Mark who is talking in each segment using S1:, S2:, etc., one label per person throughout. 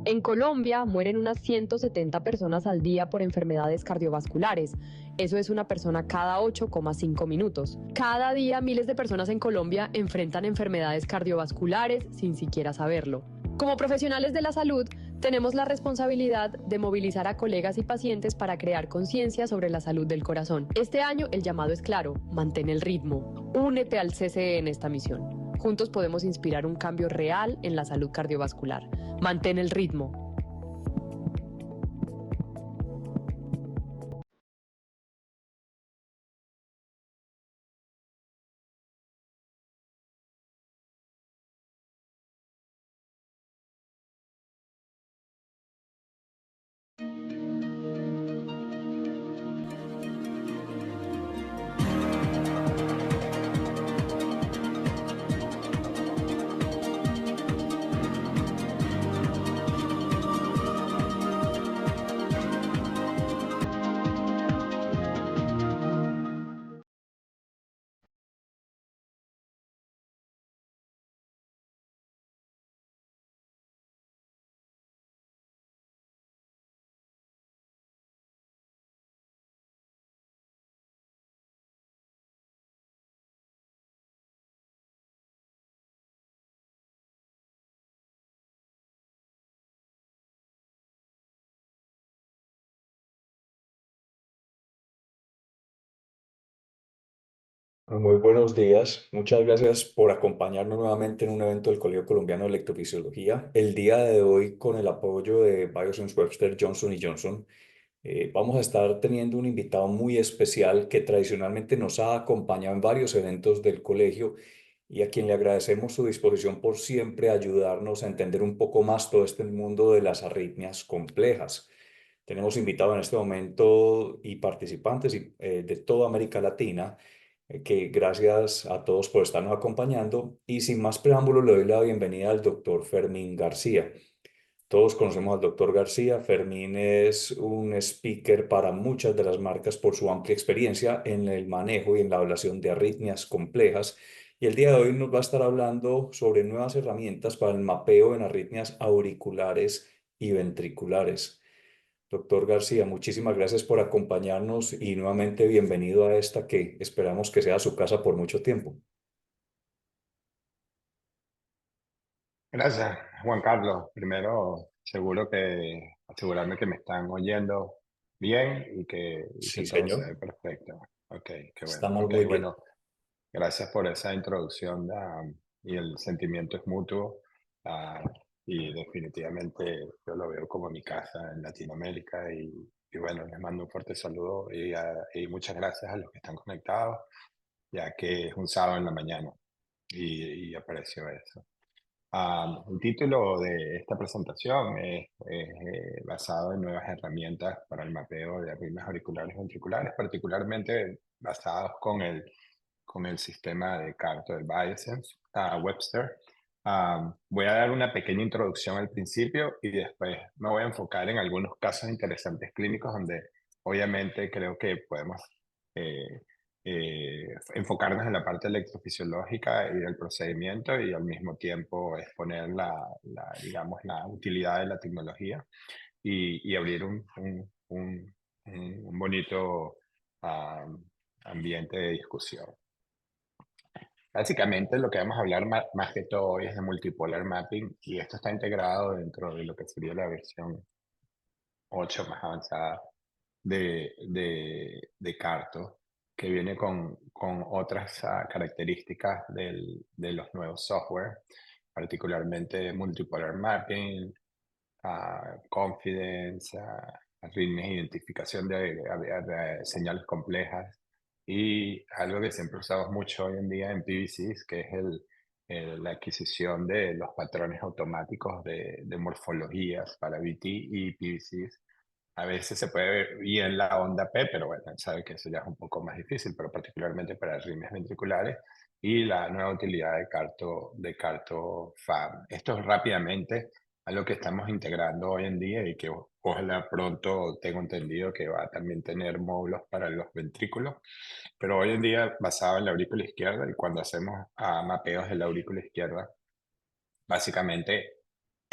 S1: En Colombia mueren unas 170 personas al día por enfermedades cardiovasculares. Eso es una persona cada 8,5 minutos. Cada día miles de personas en Colombia enfrentan enfermedades cardiovasculares sin siquiera saberlo. Como profesionales de la salud, tenemos la responsabilidad de movilizar a colegas y pacientes para crear conciencia sobre la salud del corazón. Este año el llamado es claro: mantén el ritmo. Únete al CCE en esta misión. Juntos podemos inspirar un cambio real en la salud cardiovascular. Mantén el ritmo.
S2: Muy buenos días. Muchas gracias por acompañarnos nuevamente en un evento del Colegio Colombiano de Electrofisiología. El día de hoy, con el apoyo de Biosense Webster Johnson Johnson, vamos a estar teniendo un invitado muy especial que tradicionalmente nos ha acompañado en varios eventos del colegio y a quien le agradecemos su disposición por siempre ayudarnos a entender un poco más todo este mundo de las arritmias complejas. Tenemos invitados en este momento y participantes de toda América Latina, que gracias a todos por estarnos acompañando. Y sin más preámbulos, le doy la bienvenida al doctor Fermín García. Todos conocemos al doctor García. Fermín es un speaker para muchas de las marcas por su amplia experiencia en el manejo y en la ablación de arritmias complejas. Y el día de hoy nos va a estar hablando sobre nuevas herramientas para el mapeo en arritmias auriculares y ventriculares. Doctor García, muchísimas gracias por acompañarnos y nuevamente bienvenido a esta que esperamos que sea su casa por mucho tiempo.
S3: Gracias, Juan Carlos. Primero, asegurarme que me están oyendo bien y que
S2: Sí,
S3: todo se
S2: señor.
S3: ve perfecto. Ok, qué bueno.
S2: Estamos
S3: Ok,
S2: muy bien.
S3: bueno, gracias por esa introducción, y el sentimiento es mutuo. ah, y definitivamente yo lo veo como mi casa en Latinoamérica y bueno, les mando un fuerte saludo y muchas gracias a los que están conectados, ya que es un sábado en la mañana y aprecio eso. El título de esta presentación es basado en nuevas herramientas para el mapeo de arritmias auriculares y ventriculares, particularmente basados con el sistema de Carto del Biosense Webster. Voy a dar una pequeña introducción al principio y después me voy a enfocar en algunos casos interesantes clínicos donde obviamente creo que podemos eh, enfocarnos en la parte electrofisiológica y del procedimiento y al mismo tiempo exponer digamos, la utilidad de la tecnología y abrir un bonito ah, ambiente de discusión. Básicamente lo que vamos a hablar más que todo hoy es de multipolar mapping y esto está integrado dentro de lo que sería la versión 8 más avanzada de Carto, que viene con otras características de los nuevos software, particularmente multipolar mapping, confidence, arritmias, identificación de señales complejas y algo que siempre usamos mucho hoy en día en PVCs, que es la adquisición de los patrones automáticos de morfologías para VT y PVCs. A veces se puede ver bien la onda P, pero bueno, sabe que eso ya es un poco más difícil, pero particularmente para arritmias ventriculares y la nueva utilidad de Carto FAB. Esto es rápidamente a lo que estamos integrando hoy en día y que ojalá pronto tengo entendido que va a también tener módulos para los ventrículos, pero hoy en día basado en la aurícula izquierda y cuando hacemos mapeos de la aurícula izquierda, básicamente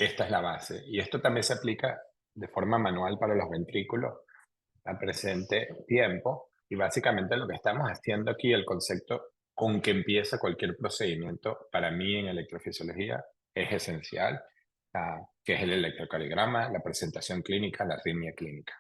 S3: esta es la base. Y esto también se aplica de forma manual para los ventrículos a presente tiempo. Y básicamente lo que estamos haciendo aquí, el concepto con que empieza cualquier procedimiento, para mí en electrofisiología es esencial, que es el electrocardiograma, la presentación clínica, la arritmia clínica.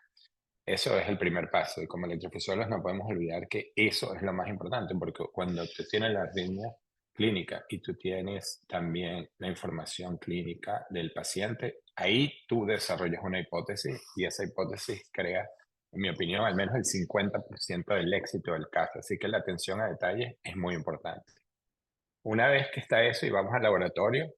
S3: Eso es el primer paso y como electrofisiólogos no podemos olvidar que eso es lo más importante porque cuando tú tienes la arritmia clínica y tú tienes también la información clínica del paciente, ahí tú desarrollas una hipótesis y esa hipótesis crea, en mi opinión, al menos el 50% del éxito del caso. Así que la atención a detalles es muy importante. Una vez que está eso y vamos al laboratorio,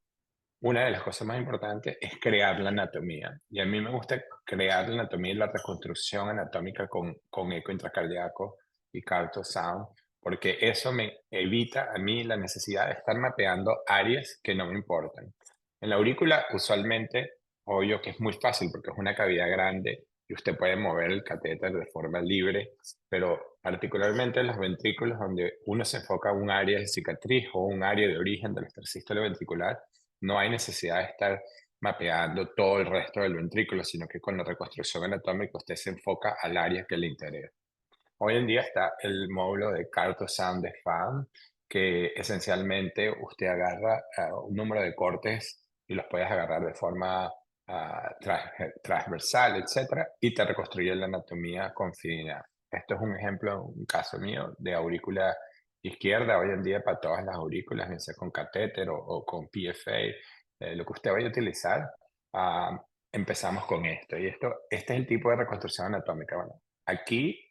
S3: una de las cosas más importantes es crear la anatomía. Y a mí me gusta crear la anatomía y la reconstrucción anatómica con eco intracardíaco y Cartosound, porque eso me evita a mí la necesidad de estar mapeando áreas que no me importan. En la aurícula, usualmente, obvio que es muy fácil porque es una cavidad grande y usted puede mover el catéter de forma libre, pero particularmente en los ventrículos, donde uno se enfoca a un área de cicatriz o un área de origen del extrasístole ventricular, no hay necesidad de estar mapeando todo el resto del ventrículo, sino que con la reconstrucción anatómica usted se enfoca al área que le interesa. Hoy en día está el módulo de Cartosound de FAM, que esencialmente usted agarra un número de cortes y los puedes agarrar de forma transversal, etcétera, y te reconstruye la anatomía con fidelidad. Esto es un ejemplo, un caso mío de aurícula izquierda, hoy en día para todas las aurículas, bien sea con catéter o con PFA, lo que usted vaya a utilizar, empezamos con esto. Y este es el tipo de reconstrucción anatómica. Bueno, aquí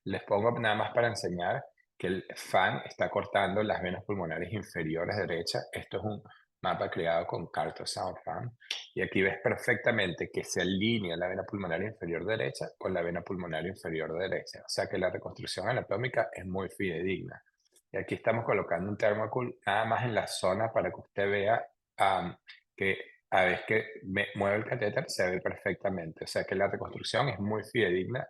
S3: les pongo nada más para enseñar que el FAN está cortando las venas pulmonares inferiores derechas. Esto es un mapa creado con Cartosound FAN. Y aquí ves perfectamente que se alinea la vena pulmonar inferior derecha con la vena pulmonar inferior derecha. O sea que la reconstrucción anatómica es muy fidedigna. Y aquí estamos colocando un Thermocool nada más en la zona para que usted vea que a vez que mueve el catéter se ve perfectamente. O sea que la reconstrucción es muy fidedigna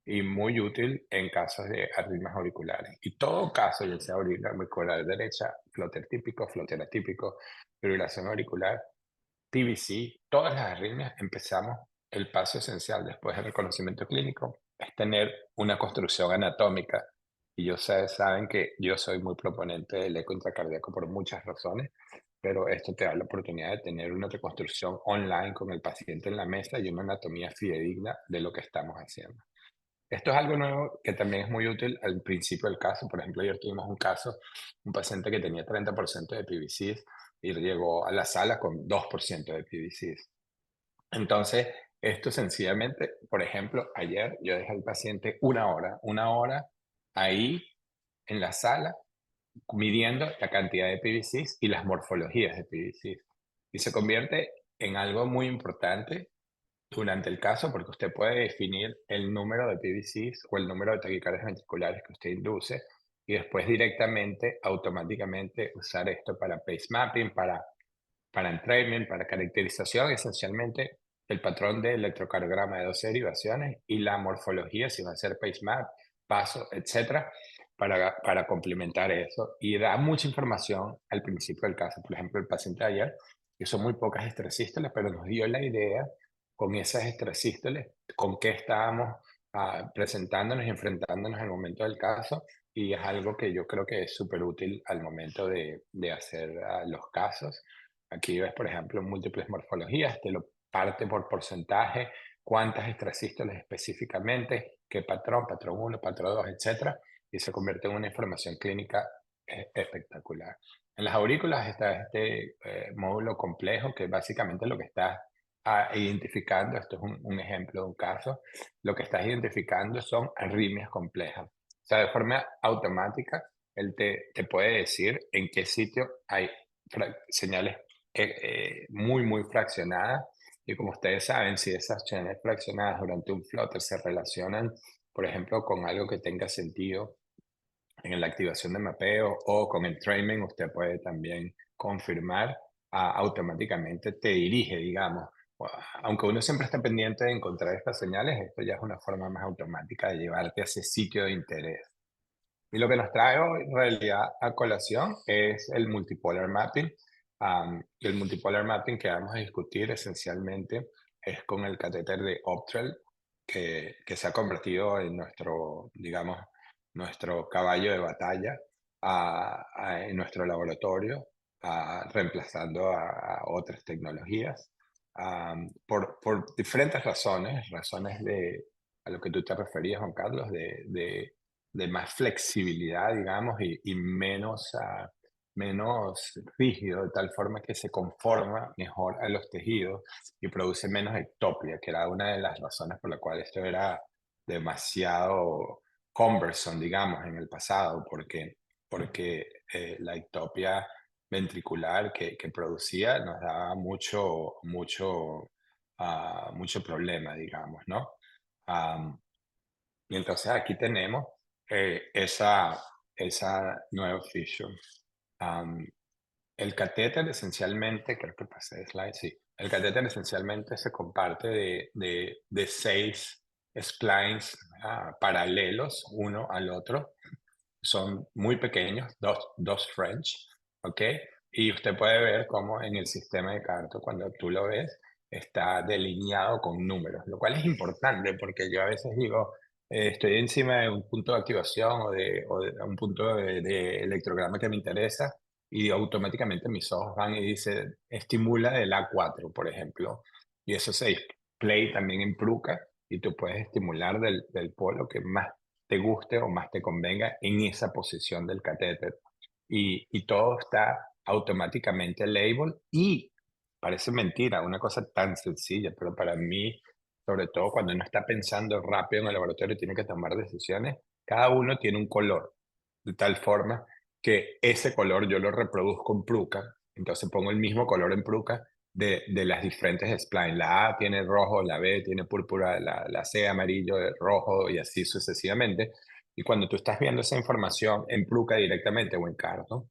S3: y muy útil en casos de arritmias auriculares. Y todo caso, ya sea auricular derecha, flóter típico, flóter atípico, fibrilación auricular, PVC, todas las arritmias, empezamos el paso esencial después del reconocimiento clínico, es tener una construcción anatómica. Y ustedes saben que yo soy muy proponente del eco intracardíaco por muchas razones, pero esto te da la oportunidad de tener una reconstrucción online con el paciente en la mesa y una anatomía fidedigna de lo que estamos haciendo. Esto es algo nuevo que también es muy útil al principio del caso. Por ejemplo, ayer tuvimos un caso, un paciente que tenía 30% de PVCs y llegó a la sala con 2% de PVCs. Entonces, esto sencillamente, por ejemplo, ayer yo dejé al paciente una hora ahí en la sala midiendo la cantidad de PVCs y las morfologías de PVCs. Y se convierte en algo muy importante durante el caso, porque usted puede definir el número de PVCs o el número de taquicardias ventriculares que usted induce y después directamente, automáticamente usar esto para pace mapping, para entrainment, para caracterización, esencialmente el patrón de electrocardiograma de 12 derivaciones y la morfología, si va a ser pace map, paso, etcétera, para complementar eso. Y da mucha información al principio del caso. Por ejemplo, el paciente de ayer, que son muy pocas extrasístoles, pero nos dio la idea con esas extrasístoles, con qué estábamos presentándonos y enfrentándonos en el momento del caso, y es algo que yo creo que es súper útil al momento de hacer los casos. Aquí ves, por ejemplo, múltiples morfologías, te lo parte por porcentaje, cuántas extrasístoles específicamente, qué patrón, patrón 1, patrón 2, etcétera, y se convierte en una información clínica espectacular. En las aurículas está este módulo complejo que básicamente lo que está identificando, esto es un ejemplo de un caso, lo que estás identificando son arritmias complejas. O sea, de forma automática, él te puede decir en qué sitio hay señales muy fraccionadas. Y como ustedes saben, si esas señales fraccionadas durante un flutter se relacionan, por ejemplo, con algo que tenga sentido en la activación de mapeo o con entrainment, usted puede también confirmar, automáticamente te dirige, digamos. Aunque uno siempre está pendiente de encontrar estas señales, esto ya es una forma más automática de llevarte a ese sitio de interés. Y lo que nos trae hoy, en realidad, a colación es el multipolar mapping, Y el multipolar mapping que vamos a discutir esencialmente es con el catéter de Optrel, que se ha convertido en nuestro, digamos, nuestro caballo de batalla en nuestro laboratorio, reemplazando a otras tecnologías, por diferentes razones, razones a lo que tú te referías, Juan Carlos, de más flexibilidad, digamos, y menos rígido, de tal forma que se conforma mejor a los tejidos y produce menos ectopia, que era una de las razones por la cual esto era demasiado cumbersome, digamos, en el pasado, porque la ectopia ventricular que producía nos daba mucho problema, digamos, ¿no? Am, y entonces aquí tenemos esa nueva feature. Am, el catéter esencialmente, creo que pasé de slide, sí. El catéter esencialmente se comparte de 6 splines paralelos uno al otro. Son muy pequeños, dos French, ¿ok? Y usted puede ver cómo en el sistema de Carto, cuando tú lo ves, está delineado con números, lo cual es importante porque yo a veces digo, estoy encima de un punto de activación o de un punto de electrograma que me interesa y automáticamente mis ojos van y dice, estimula el A4, por ejemplo, y eso se display también en Pruca y tú puedes estimular del polo que más te guste o más te convenga en esa posición del catéter. Y todo está automáticamente label y parece mentira, una cosa tan sencilla, pero para mí, sobre todo cuando uno está pensando rápido en el laboratorio y tiene que tomar decisiones, cada uno tiene un color, de tal forma que ese color yo lo reproduzco en Pruca, entonces pongo el mismo color en Pruca de las diferentes splines. La A tiene rojo, la B tiene púrpura, la C amarillo, rojo y así sucesivamente. Y cuando tú estás viendo esa información en Pruca directamente o en Carto,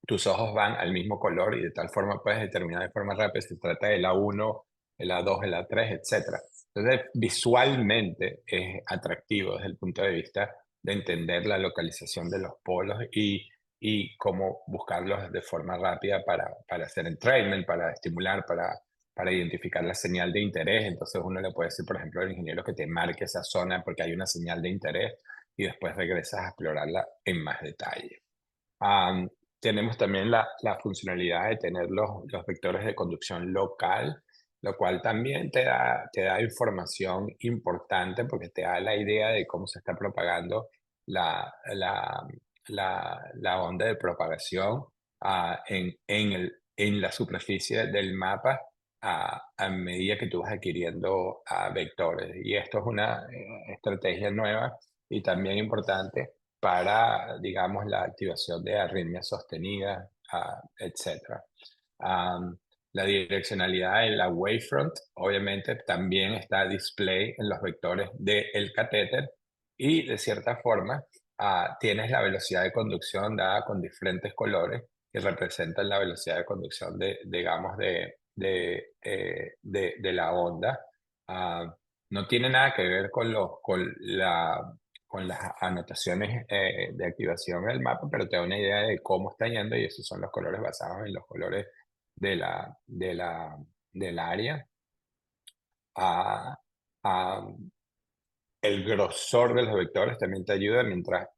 S3: tus ojos van al mismo color y de tal forma puedes determinar de forma rápida si se trata del A1, el A2, el A3, etcétera. Entonces, visualmente es atractivo desde el punto de vista de entender la localización de los polos y cómo buscarlos de forma rápida para hacer entrainment, para estimular, para identificar la señal de interés. Entonces uno le puede decir, por ejemplo, al ingeniero que te marque esa zona porque hay una señal de interés y después regresas a explorarla en más detalle. Am, tenemos también la funcionalidad de tener los vectores de conducción local, lo cual también te da información importante porque te da la idea de cómo se está propagando la, la, la onda de propagación en la superficie del mapa a medida que tú vas adquiriendo vectores. Y esto es una estrategia nueva y también importante para, digamos, la activación de arritmias sostenidas, etcétera. Am, la direccionalidad en la wavefront, obviamente, también está display en los vectores del catéter y, de cierta forma, tienes la velocidad de conducción dada con diferentes colores que representan la velocidad de conducción digamos, de la onda. No tiene nada que ver con las anotaciones de activación del mapa, pero te da una idea de cómo está yendo y esos son los colores basados en los colores del área. Ah, ah, el grosor de los vectores también te ayuda,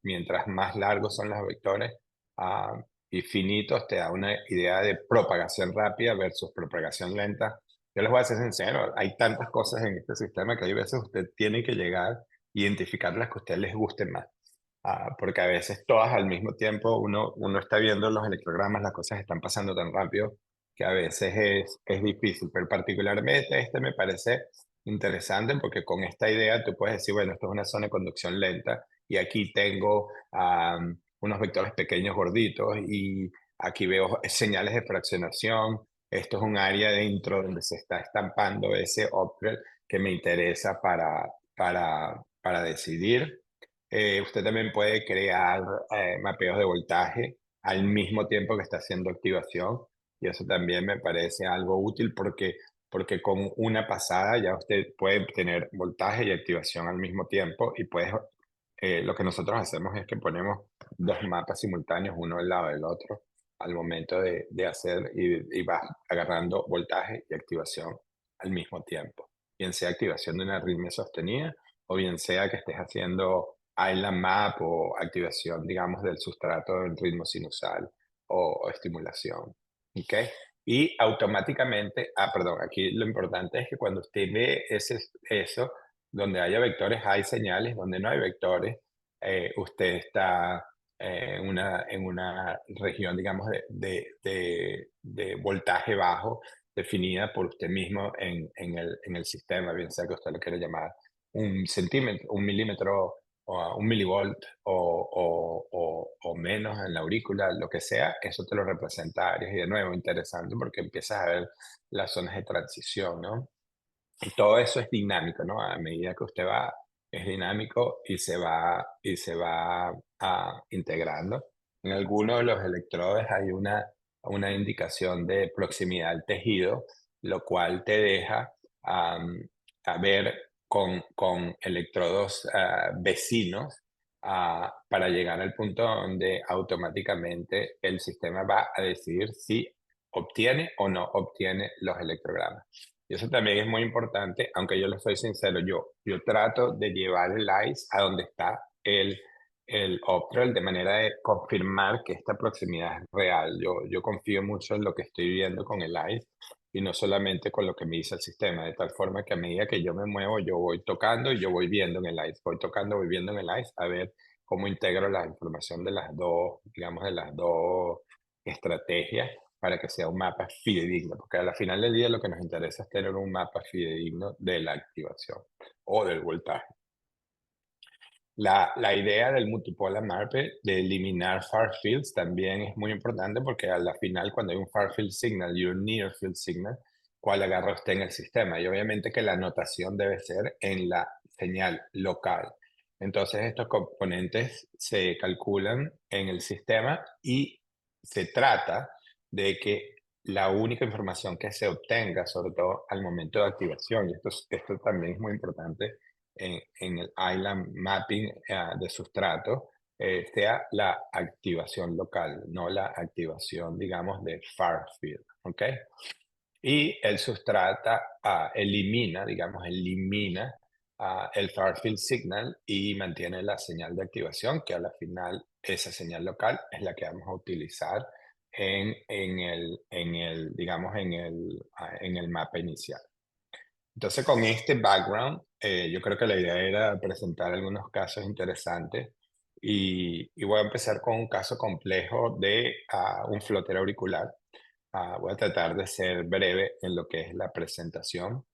S3: mientras más largos son los vectores y finitos, te da una idea de propagación rápida versus propagación lenta. Yo les voy a ser sincero, hay tantas cosas en este sistema que hay veces usted tiene que llegar a identificar las que a usted les gusten más. Porque a veces todas al mismo tiempo uno está viendo los electrogramas, las cosas están pasando tan rápido que a veces es difícil, pero particularmente este me parece interesante porque con esta idea tú puedes decir, bueno, esto es una zona de conducción lenta y aquí tengo unos vectores pequeños gorditos y aquí veo señales de fraccionación. Esto es un área dentro donde se está estampando ese upgrade que me interesa para decidir. Usted también puede crear mapeos de voltaje al mismo tiempo que está haciendo activación y eso también me parece algo útil porque con una pasada ya usted puede tener voltaje y activación al mismo tiempo y lo que nosotros hacemos es que ponemos dos mapas simultáneos uno al lado del otro al momento de hacer y vas agarrando voltaje y activación al mismo tiempo. Bien sea activación de una arritmia sostenida o bien sea que estés haciendo island map o activación, digamos, del sustrato en ritmo sinusal o estimulación. ¿Ok? Y automáticamente, perdón, aquí lo importante es que cuando usted ve eso, donde haya vectores hay señales, donde no hay vectores, usted está en una región, digamos, de voltaje bajo definida por usted mismo en el sistema, bien sea que usted lo quiera llamar un centímetro, un milímetro, o un milivolt o menos en la aurícula, lo que sea, eso te lo representa Aries. Y de nuevo, interesante porque empiezas a ver las zonas de transición, ¿no? Y todo eso es dinámico, ¿no? A medida que usted va, es dinámico y se va integrando. En algunos de los electrodos hay una indicación de proximidad al tejido, lo cual te deja a ver con electrodos vecinos para llegar al punto donde automáticamente el sistema va a decidir si obtiene o no obtiene los electrogramas. Y eso también es muy importante, aunque yo le soy sincero, yo trato de llevar el ICE a donde está el Optrel de manera de confirmar que esta proximidad es real. Yo confío mucho en lo que estoy viendo con el ICE y no solamente con lo que me dice el sistema, de tal forma que a medida que yo me muevo, yo voy tocando y yo voy viendo en el ICE, voy tocando, voy viendo en el ICE a ver cómo integro la información de las dos, digamos, de las dos estrategias para que sea un mapa fidedigno, porque a la final del día lo que nos interesa es tener un mapa fidedigno de la activación o del voltaje. La idea del multipolar mapper de eliminar far fields también es muy importante porque a la final cuando hay un far field signal y un near field signal, ¿cuál agarra usted en el sistema? Y obviamente que la anotación debe ser en la señal local. Entonces estos componentes se calculan en el sistema y se trata de que la única información que se obtenga, sobre todo al momento de activación, y esto también es muy importante, en el island mapping de sustrato sea la activación local, no la activación, digamos, de far field, ¿ok? Y el sustrata elimina el far field signal y mantiene la señal de activación, que a la final esa señal local es la que vamos a utilizar digamos, en el mapa inicial. Entonces, con este background, yo creo que la idea era presentar algunos casos interesantes y voy a empezar con un caso complejo de un flóter auricular. Voy a tratar de ser breve en lo que es la presentación.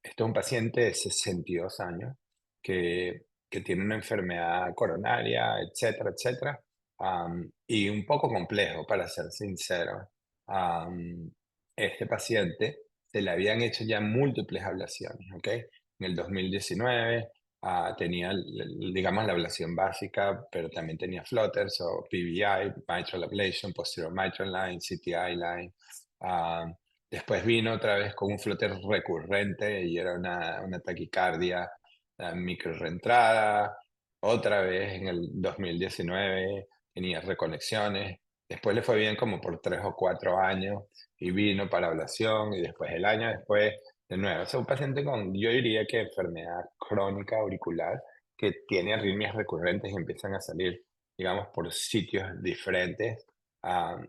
S3: Este es un paciente de 62 años que tiene una enfermedad coronaria, etcétera, etcétera, y un poco complejo, para ser sincero. Este paciente se le habían hecho ya múltiples ablaciones, ¿ok? En el 2019 tenía, digamos, la ablación básica, pero también tenía flotters o PVI, mitral ablation, posterior mitral line, CTI line. ah, Después vino otra vez con un flotter recurrente y era una taquicardia micro reentrada. Otra vez en el 2019 tenía reconexiones. Después le fue bien como por 3 o 4 años y vino para ablación y después el año después de nuevo. O sea, un paciente con, yo diría que enfermedad crónica auricular que tiene arritmias recurrentes y empiezan a salir, digamos, por sitios diferentes.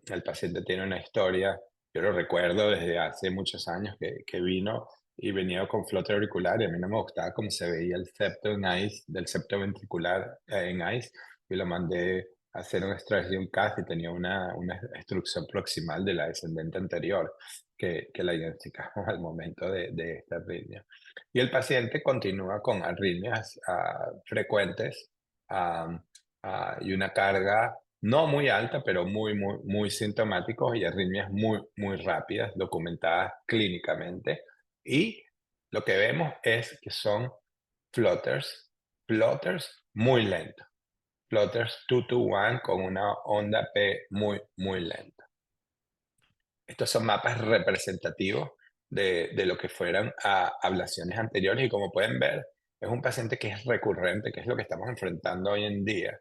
S3: El paciente tiene una historia, yo lo recuerdo desde hace muchos años que vino y venía con flutter auricular y a mí no me gustaba cómo se veía el septo en ICE, del septo ventricular en ICE, y lo mandé a hacer un extracción CAS y tenía una extrusión proximal de la descendente anterior que la identificamos al momento de esta arritmia. Y el paciente continúa con arritmias frecuentes y una carga no muy alta, pero muy sintomáticos y arritmias muy rápidas, documentadas clínicamente. Y lo que vemos es que son flutters, flutters muy lentos, flutters 2 to 1 con una onda P muy lenta. Estos son mapas representativos de lo que fueron ablaciones anteriores y como pueden ver, es un paciente que es recurrente, que es lo que estamos enfrentando hoy en día.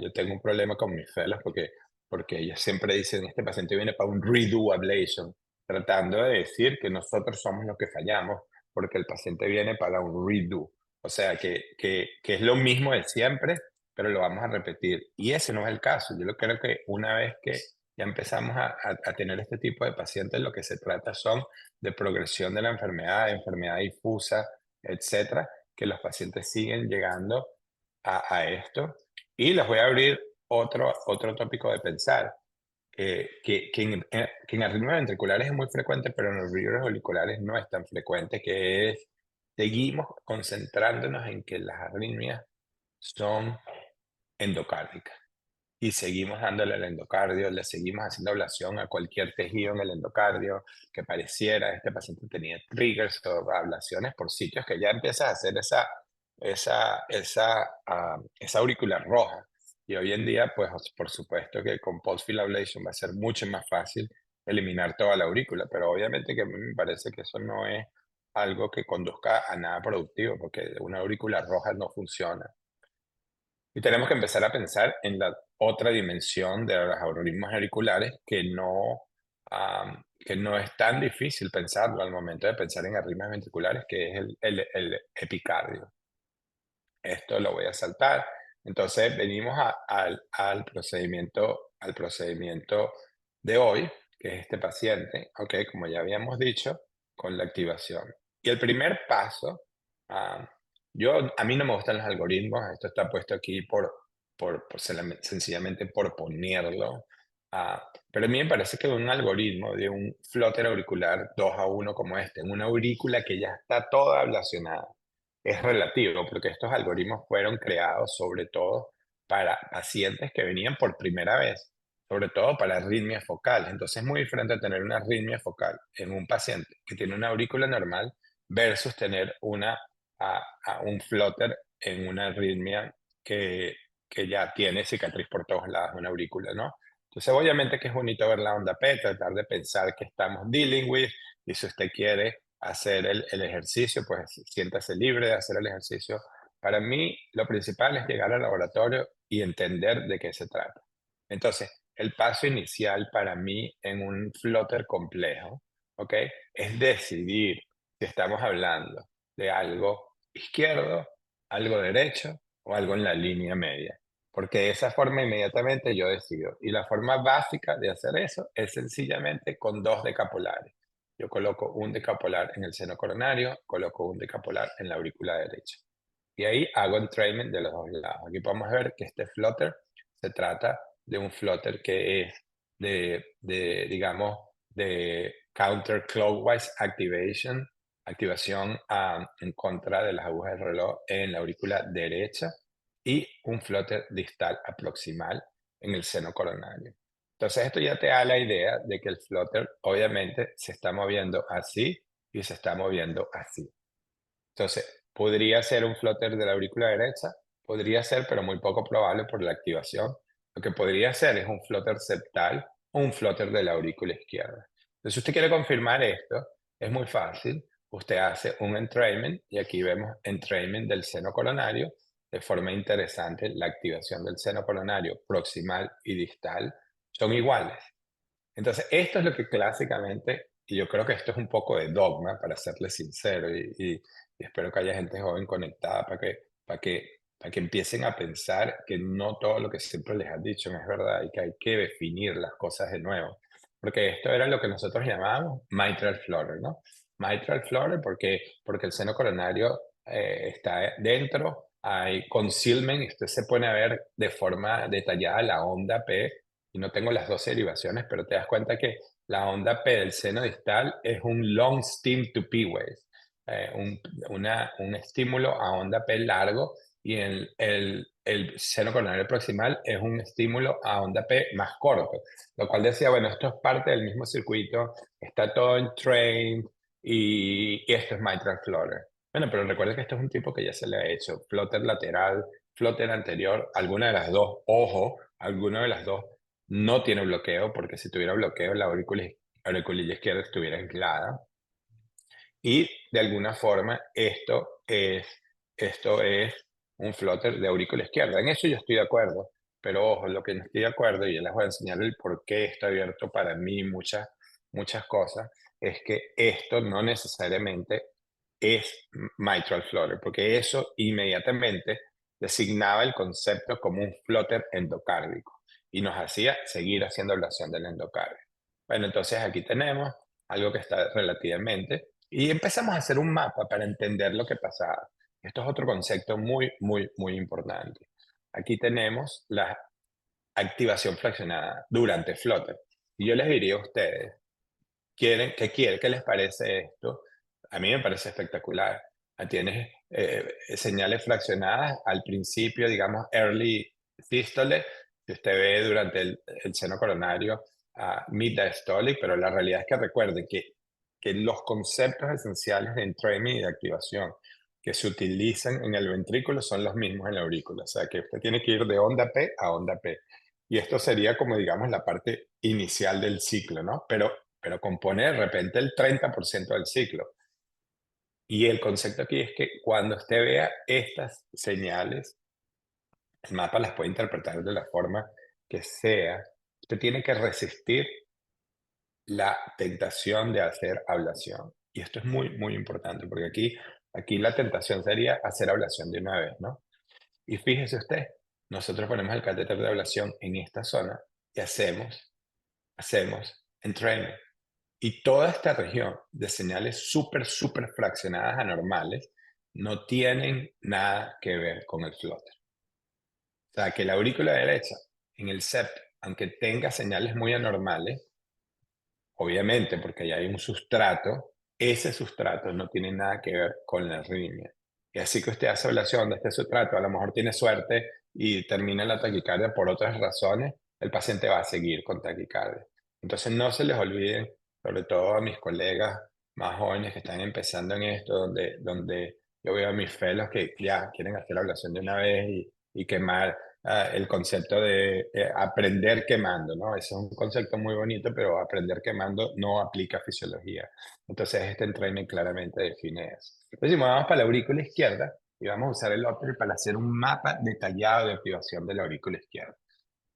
S3: Yo tengo un problema con mis fellows porque porque ellos siempre dicen, este paciente viene para un redo ablation, tratando de decir que nosotros somos los que fallamos, porque el paciente viene para un redo. O sea, que es lo mismo de siempre, pero lo vamos a repetir. Y ese no es el caso. Yo creo que una vez que ya empezamos a tener este tipo de pacientes, lo que se trata son de progresión de la enfermedad difusa, etcétera, que los pacientes siguen llegando a esto. Y les voy a abrir otro tópico de pensar, que en arritmias ventriculares es muy frecuente, pero en los virus auriculares no es tan frecuente, que es, seguimos concentrándonos en que las arritmias son endocárdicas. Y seguimos dándole al endocardio, le seguimos haciendo ablación a cualquier tejido en el endocardio que pareciera, este paciente tenía triggers o ablaciones por sitios que ya empiezas a hacer esa auricular roja. Y hoy en día, pues por supuesto que con pulse field ablation va a ser mucho más fácil eliminar toda la aurícula, pero obviamente que a mí me parece que eso no es algo que conduzca a nada productivo, porque una aurícula roja no funciona. Y tenemos que empezar a pensar en la otra dimensión de los algoritmos auriculares que no es tan difícil pensarlo al momento de pensar en arritmias ventriculares, que es el epicardio. Esto lo voy a saltar. Entonces venimos al procedimiento de hoy, que es este paciente, ok, como ya habíamos dicho, con la activación. Y el primer paso, ah, a mí no me gustan los algoritmos, esto está puesto aquí sencillamente por ponerlo, pero a mí me parece que un algoritmo de un flóter auricular 2 a 1 como este, en una aurícula que ya está toda ablacionada, es relativo, porque estos algoritmos fueron creados sobre todo para pacientes que venían por primera vez, sobre todo para arritmias focales. Entonces es muy diferente tener una arritmia focal en un paciente que tiene una aurícula normal versus tener un flutter en una arritmia que ya tiene cicatriz por todos lados de una aurícula, ¿no? Entonces obviamente que es bonito ver la onda P, tratar de pensar que estamos dealing with, y si usted quiere hacer el ejercicio, pues siéntase libre de hacer el ejercicio. Para mí, lo principal es llegar al laboratorio y entender de qué se trata. Entonces, el paso inicial para mí en un flutter complejo, ¿ok? Es decidir si estamos hablando de algo izquierdo, algo derecho o algo en la línea media. Porque de esa forma inmediatamente yo decido. Y la forma básica de hacer eso es sencillamente con dos decapolares. Yo coloco un decapolar en el seno coronario, coloco un decapolar en la aurícula derecha. Y ahí hago entrainment de los dos lados. Aquí podemos ver que este flutter se trata de un flutter que es digamos, de counterclockwise activación en contra de las agujas del reloj en la aurícula derecha, y un flutter distal aproximal en el seno coronario. Entonces esto ya te da la idea de que el flutter obviamente se está moviendo así y se está moviendo así. Entonces, podría ser un flutter de la aurícula derecha, podría ser, pero muy poco probable por la activación. Lo que podría ser es un flutter septal o un flutter de la aurícula izquierda. Entonces, si usted quiere confirmar esto, es muy fácil. Usted hace un entrainment, y aquí vemos entrainment del seno coronario. De forma interesante, la activación del seno coronario proximal y distal son iguales. Entonces, esto es lo que clásicamente, y yo creo que esto es un poco de dogma, para serle sincero, y espero que haya gente joven conectada para que empiecen a pensar que no todo lo que siempre les han dicho es verdad y que hay que definir las cosas de nuevo. Porque esto era lo que nosotros llamábamos mitral flutter, ¿no? Mitral flutter porque el seno coronario está dentro, hay concealment, y usted se pone a ver de forma detallada la onda P, y no tengo las dos derivaciones, pero te das cuenta que la onda P del seno distal es un long stim to P wave, un estímulo a onda P largo, y el seno coronario proximal es un estímulo a onda P más corto, lo cual decía, bueno, esto es parte del mismo circuito, está todo en train, y esto es mitral flutter. Bueno, pero recuerda que esto es un tipo que ya se le ha hecho flutter lateral, flutter anterior, alguna de las dos, ojo, alguna de las dos no tiene bloqueo, porque si tuviera bloqueo la auriculilla izquierda estuviera aislada. Y de alguna forma esto es un flutter de aurícula izquierda. En eso yo estoy de acuerdo. Pero ojo, lo que no estoy de acuerdo, y yo les voy a enseñar el por qué está abierto para mí muchas cosas, es que esto no necesariamente es mitral flutter, porque eso inmediatamente designaba el concepto como un flutter endocárdico y nos hacía seguir haciendo ablación del endocardio. Bueno, entonces aquí tenemos algo que está relativamente, y empezamos a hacer un mapa para entender lo que pasaba. Esto es otro concepto muy importante. Aquí tenemos la activación fraccionada durante Flutter. Y yo les diría a ustedes, ¿qué les parece esto? A mí me parece espectacular. Tienes señales fraccionadas al principio, digamos, early systole, que usted ve durante el seno coronario, mid diastolic, pero la realidad es que recuerden que los conceptos esenciales de entrainment y de activación que se utilizan en el ventrículo son los mismos en la aurícula. O sea, que usted tiene que ir de onda P a onda P. Y esto sería como, digamos, la parte inicial del ciclo, ¿no? Pero compone de repente el 30% del ciclo. Y el concepto aquí es que cuando usted vea estas señales, el mapa las puede interpretar de la forma que sea. Usted tiene que resistir la tentación de hacer ablación. Y esto es muy importante, porque aquí la tentación sería hacer ablación de una vez, ¿no? Y fíjese usted, nosotros ponemos el catéter de ablación en esta zona y hacemos entrainment. Y toda esta región de señales súper fraccionadas anormales no tienen nada que ver con el flutter. O sea, que la aurícula derecha en el septo, aunque tenga señales muy anormales, obviamente porque ya hay un sustrato, ese sustrato no tiene nada que ver con la arritmia. Y así que usted hace ablación de este sustrato, a lo mejor tiene suerte y termina la taquicardia por otras razones, el paciente va a seguir con taquicardia. Entonces no se les olviden, sobre todo a mis colegas más jóvenes que están empezando en esto, donde yo veo a mis fellows que ya quieren hacer ablación de una vez y quemar el concepto de aprender quemando, ¿no? Ese es un concepto muy bonito, pero aprender quemando no aplica a fisiología. Entonces, este entrainment claramente define eso. Entonces, vamos para la aurícula izquierda y vamos a usar el Optary para hacer un mapa detallado de activación de la aurícula izquierda.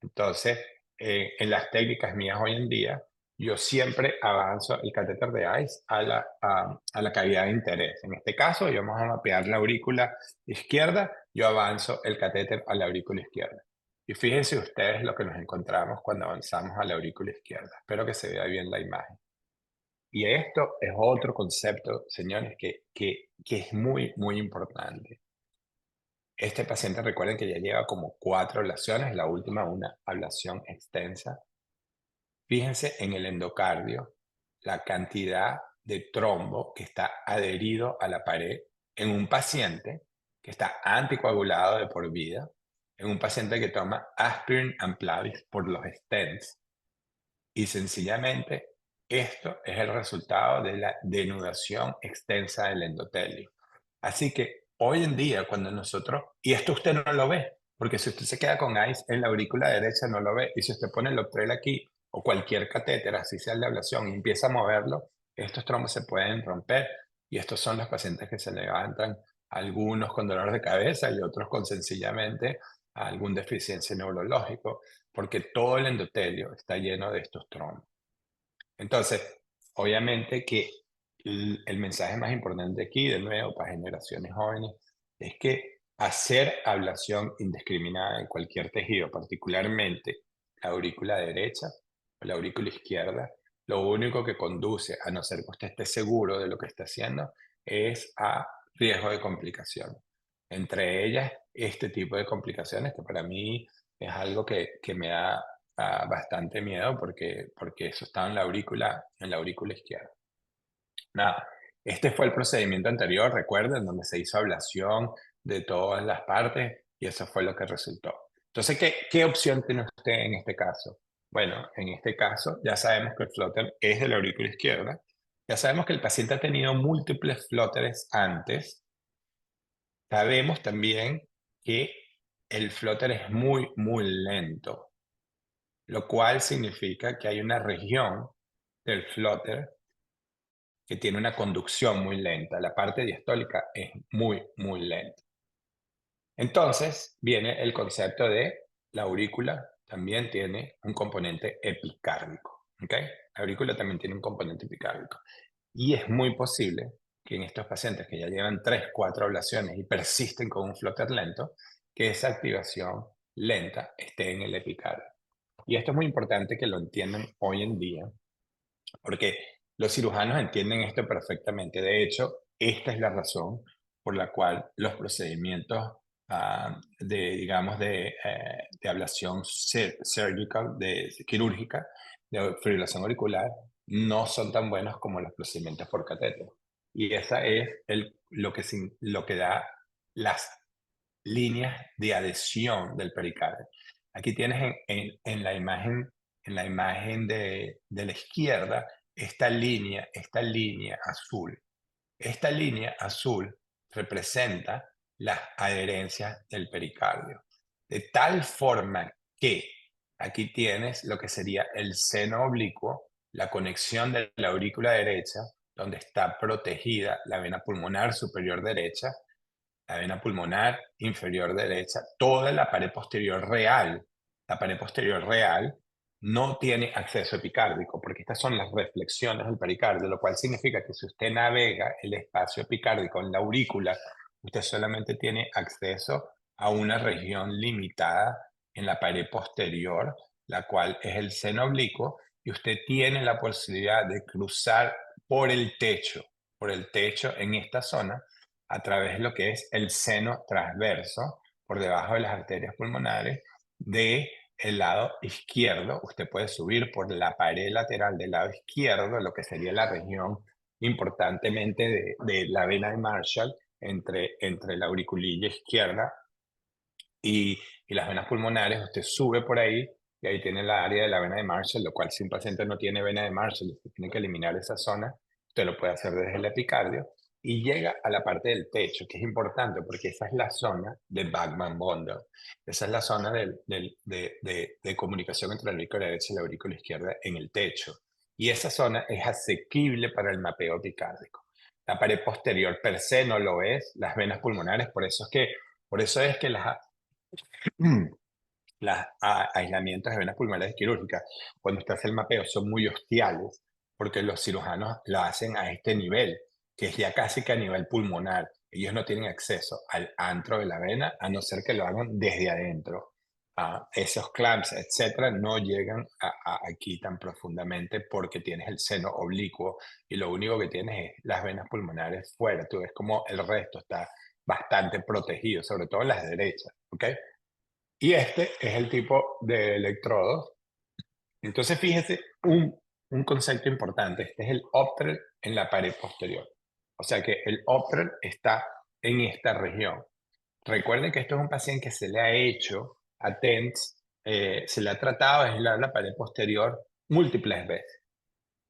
S3: Entonces, en las técnicas mías hoy en día, yo siempre avanzo el catéter de ICE a la cavidad de interés. En este caso, yo vamos a mapear la aurícula izquierda, yo avanzo el catéter a la aurícula izquierda. Y fíjense ustedes lo que nos encontramos cuando avanzamos a la aurícula izquierda. Espero que se vea bien la imagen. Y esto es otro concepto, señores, que es muy importante. Este paciente, recuerden que ya lleva como 4 ablaciones, la última una ablación extensa. Fíjense en el endocardio la cantidad de trombo que está adherido a la pared en un paciente que está anticoagulado de por vida, en un paciente que toma aspirin and Plavix por los stents. Y sencillamente esto es el resultado de la denudación extensa del endotelio. Así que hoy en día cuando nosotros, y esto usted no lo ve, porque si usted se queda con ICE en la aurícula derecha no lo ve, y si usted pone el Optrel aquí o cualquier catéter, así sea el de ablación, y empieza a moverlo, estos trombos se pueden romper, y estos son los pacientes que se levantan, algunos con dolor de cabeza y otros con sencillamente algún deficiencia neurológico, porque todo el endotelio está lleno de estos trombos. Entonces, obviamente que el mensaje más importante aquí, de nuevo, para generaciones jóvenes, es que hacer ablación indiscriminada en cualquier tejido, particularmente la aurícula derecha o la aurícula izquierda, lo único que conduce, a no ser que usted esté seguro de lo que está haciendo, es a riesgo de complicaciones. Entre ellas, este tipo de complicaciones que para mí es algo que me da bastante miedo porque eso estaba en la aurícula izquierda. Nada, este fue el procedimiento anterior, recuerden, donde se hizo ablación de todas las partes y eso fue lo que resultó. Entonces, ¿qué opción tiene usted en este caso? Bueno, en este caso ya sabemos que el flutter es de la aurícula izquierda, ya sabemos que el paciente ha tenido múltiples flutters antes, sabemos también que el flutter es muy lento, lo cual significa que hay una región del flutter que tiene una conducción muy lenta. La parte diastólica es muy lenta. Entonces viene el concepto de la aurícula también tiene un componente epicárdico, ¿ok? La aurícula también tiene un componente epicárdico. Y es muy posible que en estos pacientes que ya llevan 3, 4 ablaciones y persisten con un flutter lento, que esa activación lenta esté en el epicardio. Y esto es muy importante que lo entiendan hoy en día, porque los cirujanos entienden esto perfectamente. De hecho, esta es la razón por la cual los procedimientos digamos, de ablación surgical, quirúrgica, de fibrilación auricular, no son tan buenos como los procedimientos por catéter. Y esa es lo que da las líneas de adhesión del pericardio. Aquí tienes en la imagen de la izquierda esta línea azul. Esta línea azul representa las adherencias del pericardio. De tal forma que aquí tienes lo que sería el seno oblicuo, la conexión de la aurícula derecha, donde está protegida la vena pulmonar superior derecha, la vena pulmonar inferior derecha, toda la pared posterior real. La pared posterior real no tiene acceso epicárdico, porque estas son las reflexiones del pericardio, lo cual significa que si usted navega el espacio epicárdico en la aurícula, usted solamente tiene acceso a una región limitada en la pared posterior, la cual es el seno oblicuo, y usted tiene la posibilidad de cruzar por el techo en esta zona, a través de lo que es el seno transverso, por debajo de las arterias pulmonares, del lado izquierdo. Usted puede subir por la pared lateral del lado izquierdo, lo que sería la región importantemente de la vena de Marshall, entre la auriculilla izquierda y las venas pulmonares. Usted sube por ahí y ahí tiene la área de la vena de Marshall, lo cual si un paciente no tiene vena de Marshall, usted tiene que eliminar esa zona, usted lo puede hacer desde el epicardio y llega a la parte del techo, que es importante porque esa es la zona de Bachmann Bundle. Esa es la zona de comunicación entre la aurícula derecha y la aurícula izquierda en el techo. Y esa zona es asequible para el mapeo epicárdico. La pared posterior per se no lo es, las venas pulmonares, por eso es que los aislamientos de venas pulmonares quirúrgicas, cuando usted hace el mapeo, son muy hostiales, porque los cirujanos lo hacen a este nivel, que es ya casi que a nivel pulmonar. Ellos no tienen acceso al antro de la vena, a no ser que lo hagan desde adentro. Esos clamps, etcétera, no llegan aquí tan profundamente porque tienes el seno oblicuo y lo único que tienes es las venas pulmonares fuera. Tú ves como el resto está bastante protegido, sobre todo las derechas, ¿ok? Y este es el tipo de electrodos. Entonces, fíjese un concepto importante. Este es el Optrer en la pared posterior. O sea que el Optrer está en esta región. Recuerden que esto es un paciente que se le ha hecho a TENS, se le ha tratado de aislar la pared posterior múltiples veces.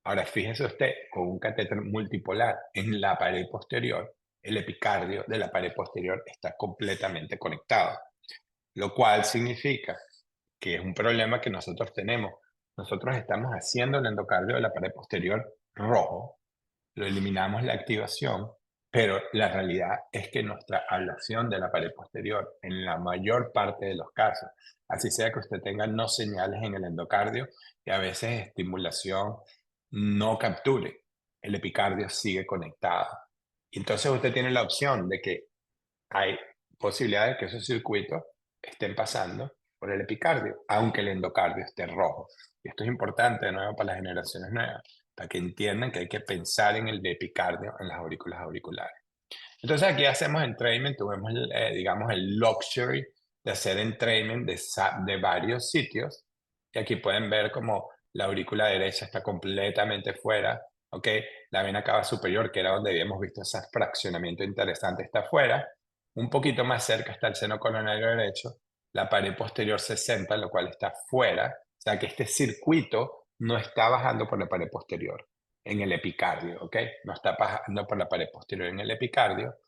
S3: Ahora, fíjese usted, con un catéter multipolar en la pared posterior, el epicardio de la pared posterior está completamente conectado, lo cual significa que es un problema que nosotros tenemos. Nosotros estamos haciendo el endocardio de la pared posterior rojo, lo eliminamos la activación, pero la realidad es que nuestra ablación de la pared posterior, en la mayor parte de los casos, así sea que usted tenga no señales en el endocardio y a veces estimulación no capture, el epicardio sigue conectado. Entonces usted tiene la opción de que hay posibilidades de que esos circuitos estén pasando por el epicardio, aunque el endocardio esté rojo. Y esto es importante de nuevo para las generaciones nuevas, para que entiendan que hay que pensar en el epicardio en las aurículas auriculares. Entonces aquí hacemos entrainment, tuvimos digamos el luxury de hacer entrainment de varios sitios, y aquí pueden ver como la aurícula derecha está completamente fuera, ¿ok? La vena cava superior, que era donde habíamos visto ese fraccionamiento interesante, está fuera. Un poquito más cerca está el seno coronario derecho, la pared posterior 60, lo cual está fuera, o sea que este circuito no está bajando por la pared posterior en el epicardio, ¿ok? No está bajando por la pared posterior en el epicardio.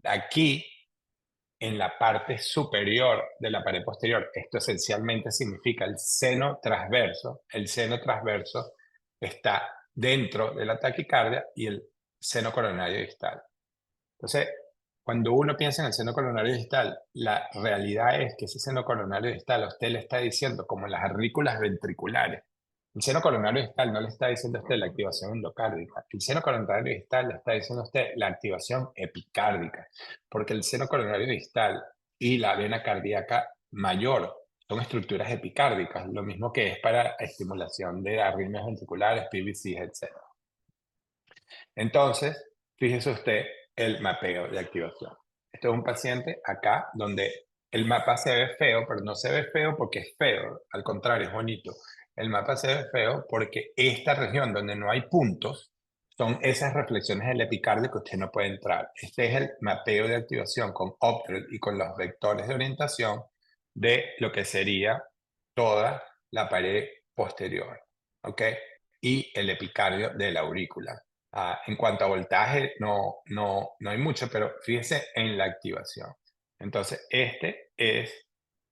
S3: Aquí, en la parte superior de la pared posterior, esto esencialmente significa el seno transverso. El seno transverso está dentro de la taquicardia y el seno coronario distal. Entonces, cuando uno piensa en el seno coronario distal, la realidad es que ese seno coronario distal a usted le está diciendo, como las aurículas ventriculares, el seno coronario distal no le está diciendo a usted la activación endocárdica, el seno coronario distal le está diciendo a usted la activación epicárdica, porque el seno coronario distal y la vena cardíaca mayor son estructuras epicárdicas, lo mismo que es para estimulación de arritmias ventriculares, PVCs, etc. Entonces, fíjese usted el mapeo de activación. Este es un paciente acá donde el mapa se ve feo, pero no se ve feo porque es feo, al contrario, es bonito. El mapa se ve feo porque esta región donde no hay puntos son esas reflexiones del epicardio que usted no puede entrar. Este es el mapeo de activación con Optrel y con los vectores de orientación de lo que sería toda la pared posterior, ¿ok? Y el epicardio de la aurícula. En cuanto a voltaje, no hay mucho, pero fíjese en la activación. Entonces, este es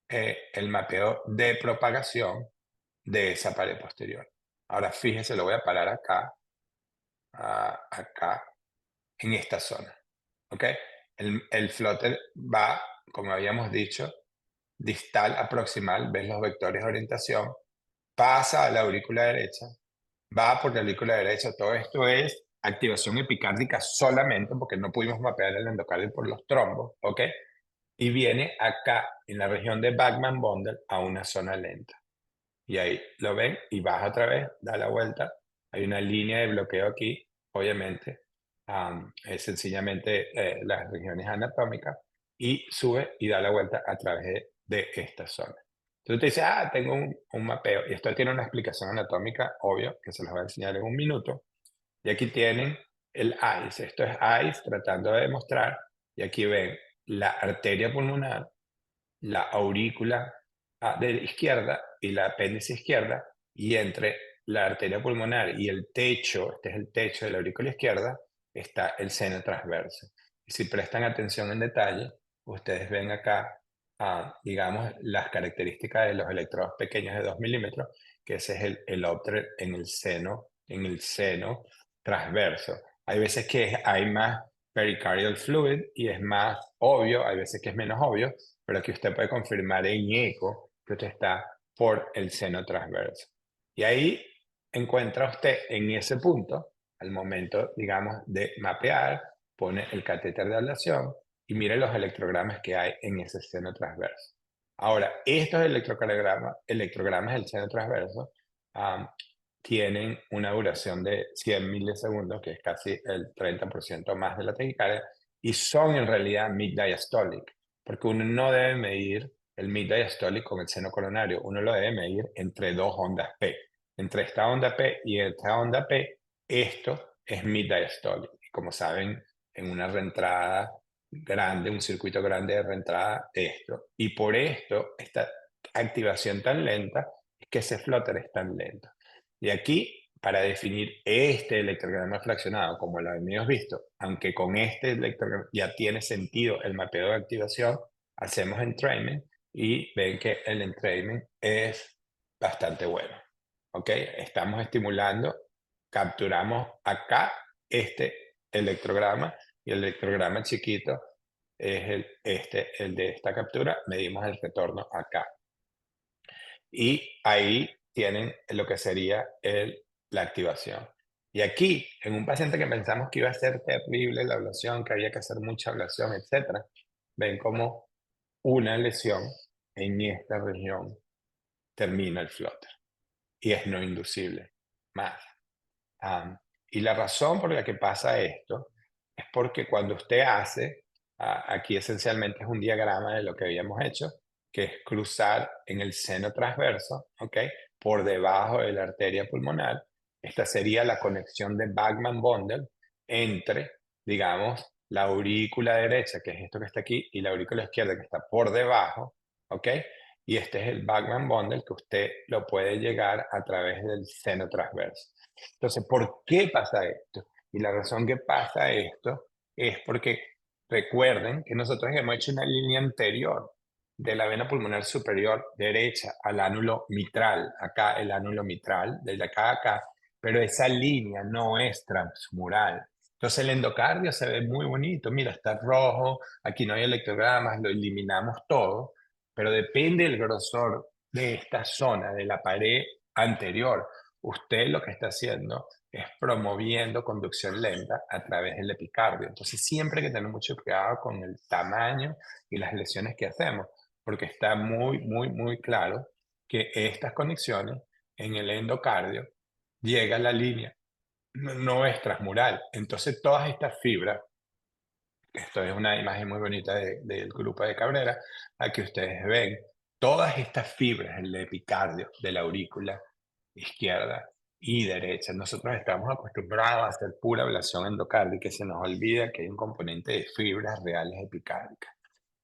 S3: el mapeo de propagación de esa pared posterior. Ahora, fíjese, lo voy a parar acá, acá, en esta zona. ¿Ok? El flutter va, como habíamos dicho, distal a proximal, ves los vectores de orientación, pasa a la aurícula derecha, va por la aurícula derecha. Todo esto es activación epicárdica solamente porque no pudimos mapear el endocardio por los trombos, ¿ok? Y viene acá, en la región de Bachmann-Bondel, a una zona lenta. Y ahí lo ven y baja otra vez, da la vuelta. Hay una línea de bloqueo aquí, obviamente. Es sencillamente las regiones anatómicas. Y sube y da la vuelta a través de esta zona. Entonces te dice, tengo un mapeo. Y esto tiene una explicación anatómica, obvio, que se los voy a enseñar en un minuto. Y aquí tienen el ICE. Esto es ICE tratando de demostrar. Y aquí ven la arteria pulmonar, la aurícula de la izquierda y la apéndice izquierda, y entre la arteria pulmonar y el techo, este es el techo de la aurícula izquierda, está el seno transverso. Y si prestan atención en detalle, ustedes ven acá, digamos, las características de los electrodos pequeños de 2 milímetros, que ese es el Optrel en el seno transverso. Hay veces que hay más pericardial fluid y es más obvio, hay veces que es menos obvio, pero aquí usted puede confirmar en eco que usted está por el seno transverso. Y ahí encuentra usted en ese punto, al momento, digamos, de mapear, pone el catéter de ablación y mire los electrogramas que hay en ese seno transverso. Ahora, estos electrogramas del seno transverso tienen una duración de 100 milisegundos, que es casi el 30% más de la taquicardia, y son en realidad mid-diastolic, porque uno no debe medir el mid-diastolic con el seno coronario, uno lo debe medir entre dos ondas P. Entre esta onda P y esta onda P, esto es mid-diastolic. Como saben, en una reentrada grande, un circuito grande de reentrada, esto. Y por esto, esta activación tan lenta, es que ese flutter es tan lento. Y aquí, para definir este electrograma fraccionado, como lo habíamos visto, aunque con este electrograma ya tiene sentido el mapeo de activación, hacemos entrainment y ven que el entrainment es bastante bueno. ¿Ok? Estamos estimulando, capturamos acá este electrograma y el electrograma chiquito es el de esta captura, medimos el retorno acá. Y ahí tienen lo que sería la activación. Y aquí, en un paciente que pensamos que iba a ser terrible la ablación, que había que hacer mucha ablación, etc., ven como una lesión en esta región termina el flutter y es no inducible más. Y la razón por la que pasa esto es porque cuando usted hace, aquí esencialmente es un diagrama de lo que habíamos hecho, que es cruzar en el seno transverso, ¿ok? Por debajo de la arteria pulmonar. Esta sería la conexión de Bachmann-Bondel entre, digamos, la aurícula derecha, que es esto que está aquí, y la aurícula izquierda, que está por debajo, ¿ok? Y este es el Bachmann-Bondel que usted lo puede llegar a través del seno transverso. Entonces, ¿por qué pasa esto? Y la razón que pasa esto es porque recuerden que nosotros hemos hecho una línea anterior de la vena pulmonar superior derecha al ánulo mitral, acá el ánulo mitral, desde acá a acá, pero esa línea no es transmural, Entonces el endocardio se ve muy bonito, mira, está rojo, aquí no hay electrogramas, lo eliminamos todo, pero depende del grosor de esta zona, de la pared anterior. Usted lo que está haciendo es promoviendo conducción lenta a través del epicardio. Entonces siempre hay que tener mucho cuidado con el tamaño y las lesiones que hacemos, porque está muy claro que estas conexiones en el endocardio llega a la línea, no es transmural. Entonces todas estas fibras, esto es una imagen muy bonita del grupo de Cabrera, aquí ustedes ven todas estas fibras, el epicardio de la aurícula izquierda y derecha. Nosotros estamos acostumbrados a hacer pura ablación endocárdica y se nos olvida que hay un componente de fibras reales epicárdicas.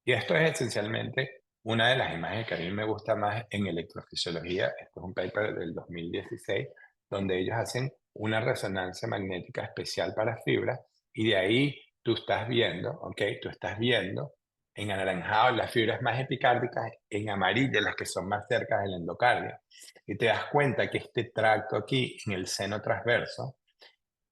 S3: Y esto es esencialmente una de las imágenes que a mí me gusta más en electrofisiología. Esto es un paper del 2016, donde ellos hacen una resonancia magnética especial para fibras y de ahí tú estás viendo, ¿ok? Tú estás viendo en anaranjado las fibras más epicárdicas, en amarillo las que son más cerca del endocardio. Y te das cuenta que este tracto aquí, en el seno transverso,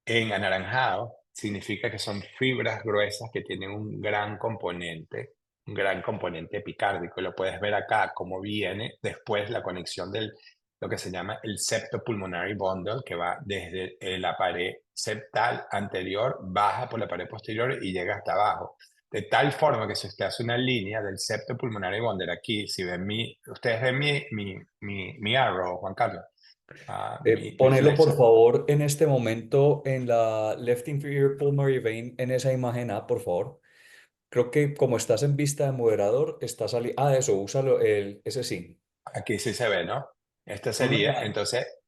S3: en anaranjado, significa que son fibras gruesas que tienen un gran componente epicárdico. Lo puedes ver acá, cómo viene después la conexión del lo que se llama el septo pulmonary bundle, que va desde la pared septal anterior, baja por la pared posterior y llega hasta abajo. De tal forma que si usted hace una línea del septo pulmonary bundle aquí, si ven ustedes ven mi arrow, Juan Carlos, mi
S2: Ponelo por
S3: flecha.
S2: favor en este momento en la left inferior pulmonary vein en esa imagen A, por favor. Creo que como estás en vista de moderador, está saliendo. Ah, eso, úsalo, ese sí.
S3: Aquí sí se ve, ¿no? Esta
S2: Ponlo en
S3: sería,
S2: la,
S3: entonces,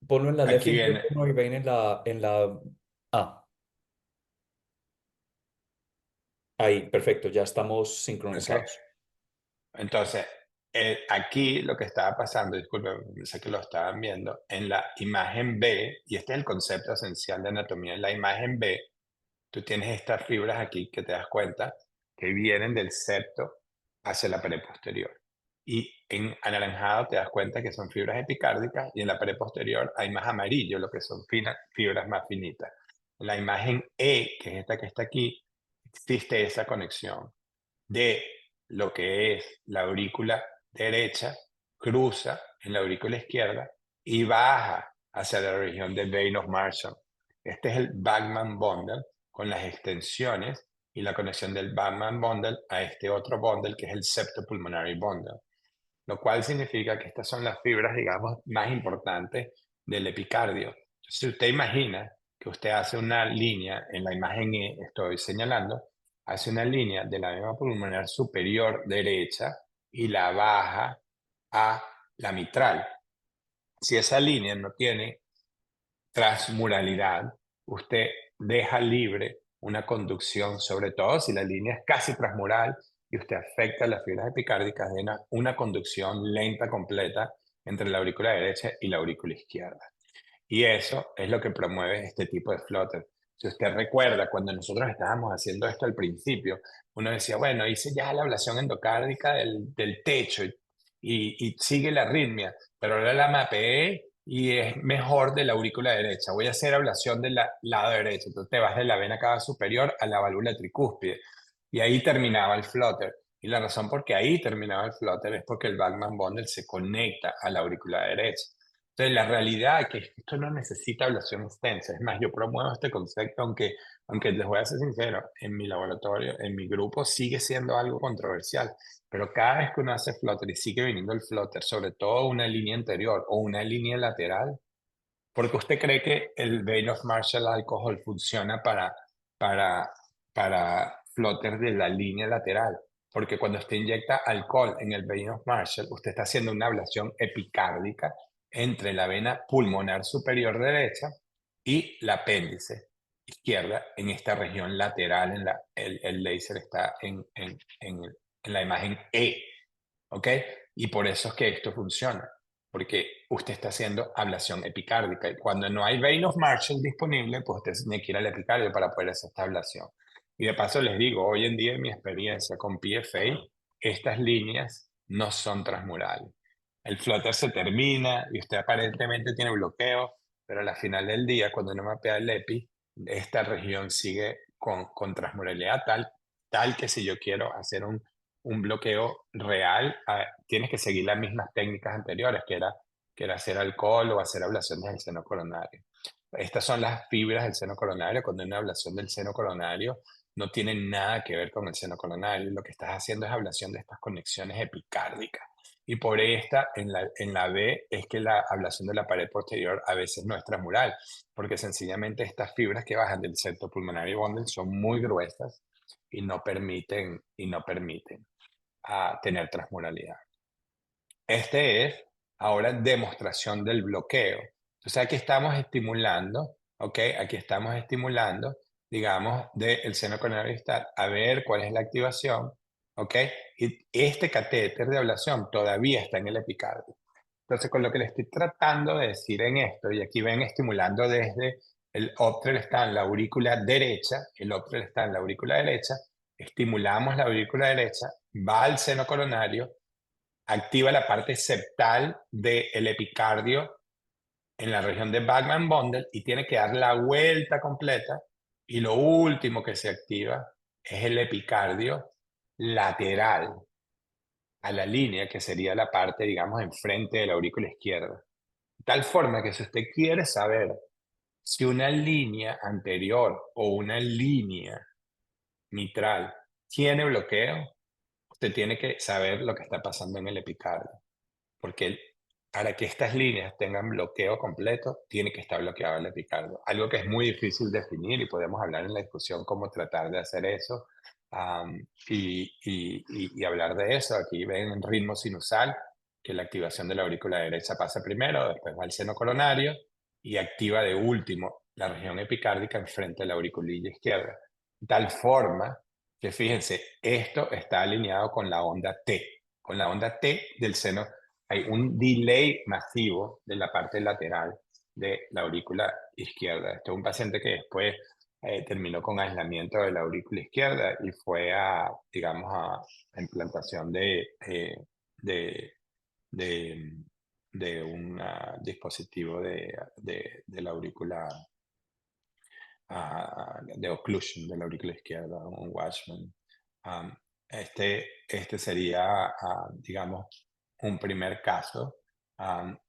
S2: ponlo en la left
S3: aquí
S2: inferior
S3: viene,
S2: pulmonary vein en la A. Ahí, perfecto, ya estamos
S3: ok.
S2: sincronizados.
S3: Entonces, aquí lo que estaba pasando, disculpen, sé que lo estaban viendo, en la imagen B, y este es el concepto esencial de anatomía, en la imagen B, tú tienes estas fibras aquí que te das cuenta que vienen del septo hacia la pared posterior. Y en anaranjado te das cuenta que son fibras epicárdicas y en la pared posterior hay más amarillo, lo que son fibras más finitas. En la imagen E, que es esta que está aquí, existe esa conexión de lo que es la aurícula derecha, cruza en la aurícula izquierda y baja hacia la región del vein of Marshall. Este es el Bachmann bundle con las extensiones y la conexión del Bachmann bundle a este otro bundle que es el septo pulmonary bundle, lo cual significa que estas son las fibras, digamos, más importantes del epicardio. Si usted imagina que usted hace una línea, en la imagen E estoy señalando, hace una línea de la vena pulmonar superior derecha y la baja a la mitral. Si esa línea no tiene transmuralidad, usted deja libre una conducción, sobre todo si la línea es casi transmural y usted afecta las fibras epicárdicas de una conducción lenta completa entre la aurícula derecha y la aurícula izquierda. Y eso es lo que promueve este tipo de flutter. Si usted recuerda, cuando nosotros estábamos haciendo esto al principio, uno decía, bueno, hice ya la ablación endocárdica del techo y sigue la arritmia, pero ahora la mapeé y es mejor de la aurícula derecha. Voy a hacer ablación del lado derecho. Entonces te vas de la vena cava superior a la válvula tricúspide. Y ahí terminaba el flutter. Y la razón por qué ahí terminaba el flutter es porque el Bachmann bundle se conecta a la aurícula derecha. Entonces, la realidad es que esto no necesita ablación extensa. Es más, yo promuevo este concepto, aunque les voy a ser sincero, en mi laboratorio, en mi grupo, sigue siendo algo controversial. Pero cada vez que uno hace flutter y sigue viniendo el flutter, sobre todo una línea anterior o una línea lateral, porque usted cree que el vein of Marshall alcohol funciona para, para flutter de la línea lateral. Porque cuando usted inyecta alcohol en el vein of Marshall, usted está haciendo una ablación epicárdica entre la vena pulmonar superior derecha y el apéndice izquierda en esta región lateral. El láser está en la imagen E, ¿ok? Y por eso es que esto funciona, porque usted está haciendo ablación epicárdica y cuando no hay vein of Marshall disponible, pues usted tiene que ir al epicardio para poder hacer esta ablación. Y de paso les digo, hoy en día en mi experiencia con PFA, estas líneas no son transmurales. El flutter se termina y usted aparentemente tiene bloqueo, pero al final del día, cuando uno mapea el EPI, esta región sigue con transmuralidad tal que si yo quiero hacer un bloqueo real, tienes que seguir las mismas técnicas anteriores, que era hacer alcohol o hacer ablaciones del seno coronario. Estas son las fibras del seno coronario. Cuando hay una ablación del seno coronario, no tiene nada que ver con el seno coronario. Lo que estás haciendo es ablación de estas conexiones epicárdicas. Y por esta, en la B, es que la ablación de la pared posterior a veces no es transmural, porque sencillamente estas fibras que bajan del septo pulmonario bundle son muy gruesas y no permiten tener transmuralidad. Este es ahora demostración del bloqueo. Entonces aquí estamos estimulando, ¿ok? Aquí estamos estimulando, digamos, del seno coronario distal a ver cuál es la activación, ¿ok? Y este catéter de ablación todavía está en el epicardio. Entonces, con lo que le estoy tratando de decir en esto, y aquí ven estimulando desde el óptero está en la aurícula derecha, el óptero está en la aurícula derecha, estimulamos la aurícula derecha, va al seno coronario, activa la parte septal del epicardio en la región de Bachmann Bundle y tiene que dar la vuelta completa. Y lo último que se activa es el epicardio lateral a la línea, que sería la parte, digamos, enfrente de la aurícula izquierda. De tal forma que si usted quiere saber si una línea anterior o una línea mitral tiene bloqueo, usted tiene que saber lo que está pasando en el epicardio. Porque para que estas líneas tengan bloqueo completo, tiene que estar bloqueado el epicardio. Algo que es muy difícil definir y podemos hablar en la discusión cómo tratar de hacer eso y hablar de eso. Aquí ven en ritmo sinusal que la activación de la aurícula derecha pasa primero, después va al seno coronario y activa de último la región epicárdica enfrente de la auriculilla izquierda. De tal forma que fíjense, esto está alineado con la onda T, con la onda T del seno. Hay un delay masivo de la parte lateral de la aurícula izquierda. Este es un paciente que después terminó con aislamiento de la aurícula izquierda y fue digamos, a implantación de, de, de un dispositivo de la aurícula, de occlusion de la aurícula izquierda, un Watchman. Um, este sería, digamos, un primer caso.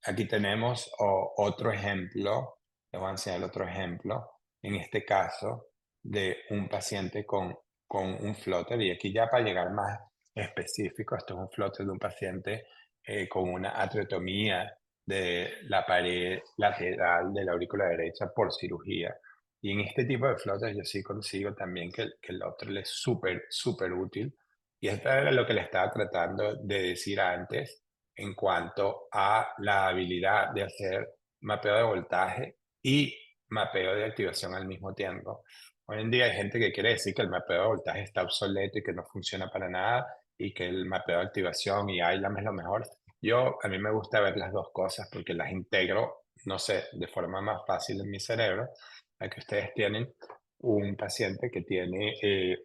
S3: Aquí tenemos otro ejemplo, les voy a enseñar otro ejemplo, en este caso, de un paciente con un flutter, y aquí ya para llegar más específico, esto es un flutter de un paciente con una atriotomía de la pared lateral de la aurícula derecha por cirugía. Y en este tipo de flotas yo sí consigo también que el otro es súper, súper útil. Y esto era lo que le estaba tratando de decir antes en cuanto a la habilidad de hacer mapeo de voltaje y mapeo de activación al mismo tiempo. Hoy en día hay gente que quiere decir que el mapeo de voltaje está obsoleto y que no funciona para nada y que el mapeo de activación y ILAM es lo mejor. A mí me gusta ver las dos cosas porque las integro, no sé, de forma más fácil en mi cerebro. Aquí ustedes tienen un paciente que tiene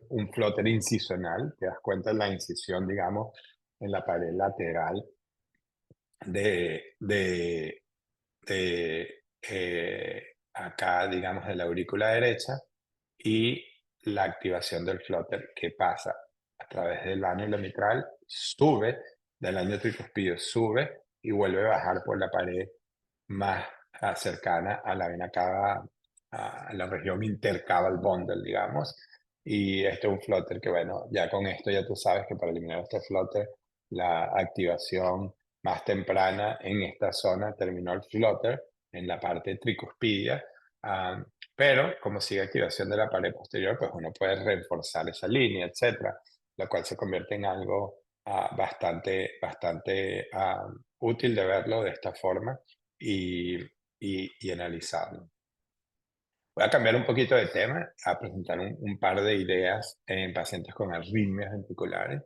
S3: un flóter incisional, te das cuenta de la incisión, digamos, en la pared lateral de, de, acá, digamos, de la aurícula derecha y la activación del flóter que pasa a través del ángulo mitral, sube del ángulo tricuspidio, sube y vuelve a bajar por la pared más cercana a la vena cava, a la región intercaval bundle, digamos. Y este es un flutter que, bueno, ya con esto ya tú sabes que para eliminar este flutter, la activación más temprana en esta zona terminó el flutter en la parte tricuspidia, pero como sigue activación de la pared posterior, pues uno puede reforzar esa línea, etcétera, lo cual se convierte en algo bastante útil de verlo de esta forma y analizarlo. Voy a cambiar un poquito de tema, a presentar un par de ideas en pacientes con arritmias ventriculares.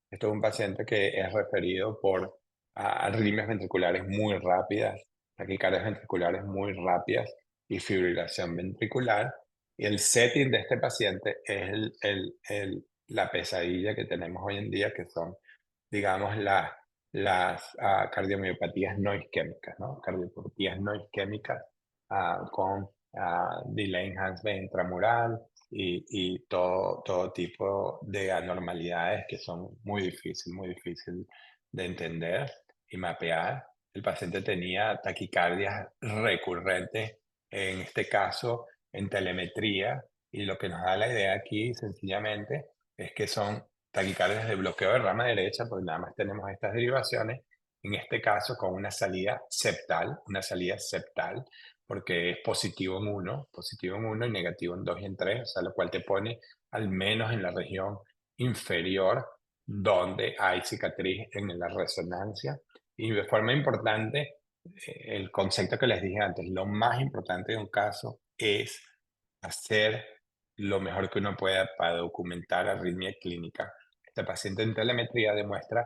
S3: Esto es un paciente que es referido por arritmias ventriculares muy rápidas, taquicardias ventriculares muy rápidas y fibrilación ventricular. Y el setting de este paciente es la pesadilla que tenemos hoy en día, que son, digamos, las cardiomiopatías no isquémicas, ¿no? Cardiopatías no isquémicas con delay enhancement intramural y todo tipo de anormalidades que son muy difícil de entender y mapear. El paciente tenía taquicardias recurrentes, en este caso en telemetría, y lo que nos da la idea aquí sencillamente es que son taquicardias de bloqueo de rama derecha, porque nada más tenemos estas derivaciones, en este caso con una salida septal, porque es positivo en uno y negativo en 2 y en 3, o sea, lo cual te pone al menos en la región inferior donde hay cicatriz en la resonancia. Y de forma importante, el concepto que les dije antes, lo más importante de un caso es hacer lo mejor que uno pueda para documentar arritmia clínica. Este paciente en telemetría demuestra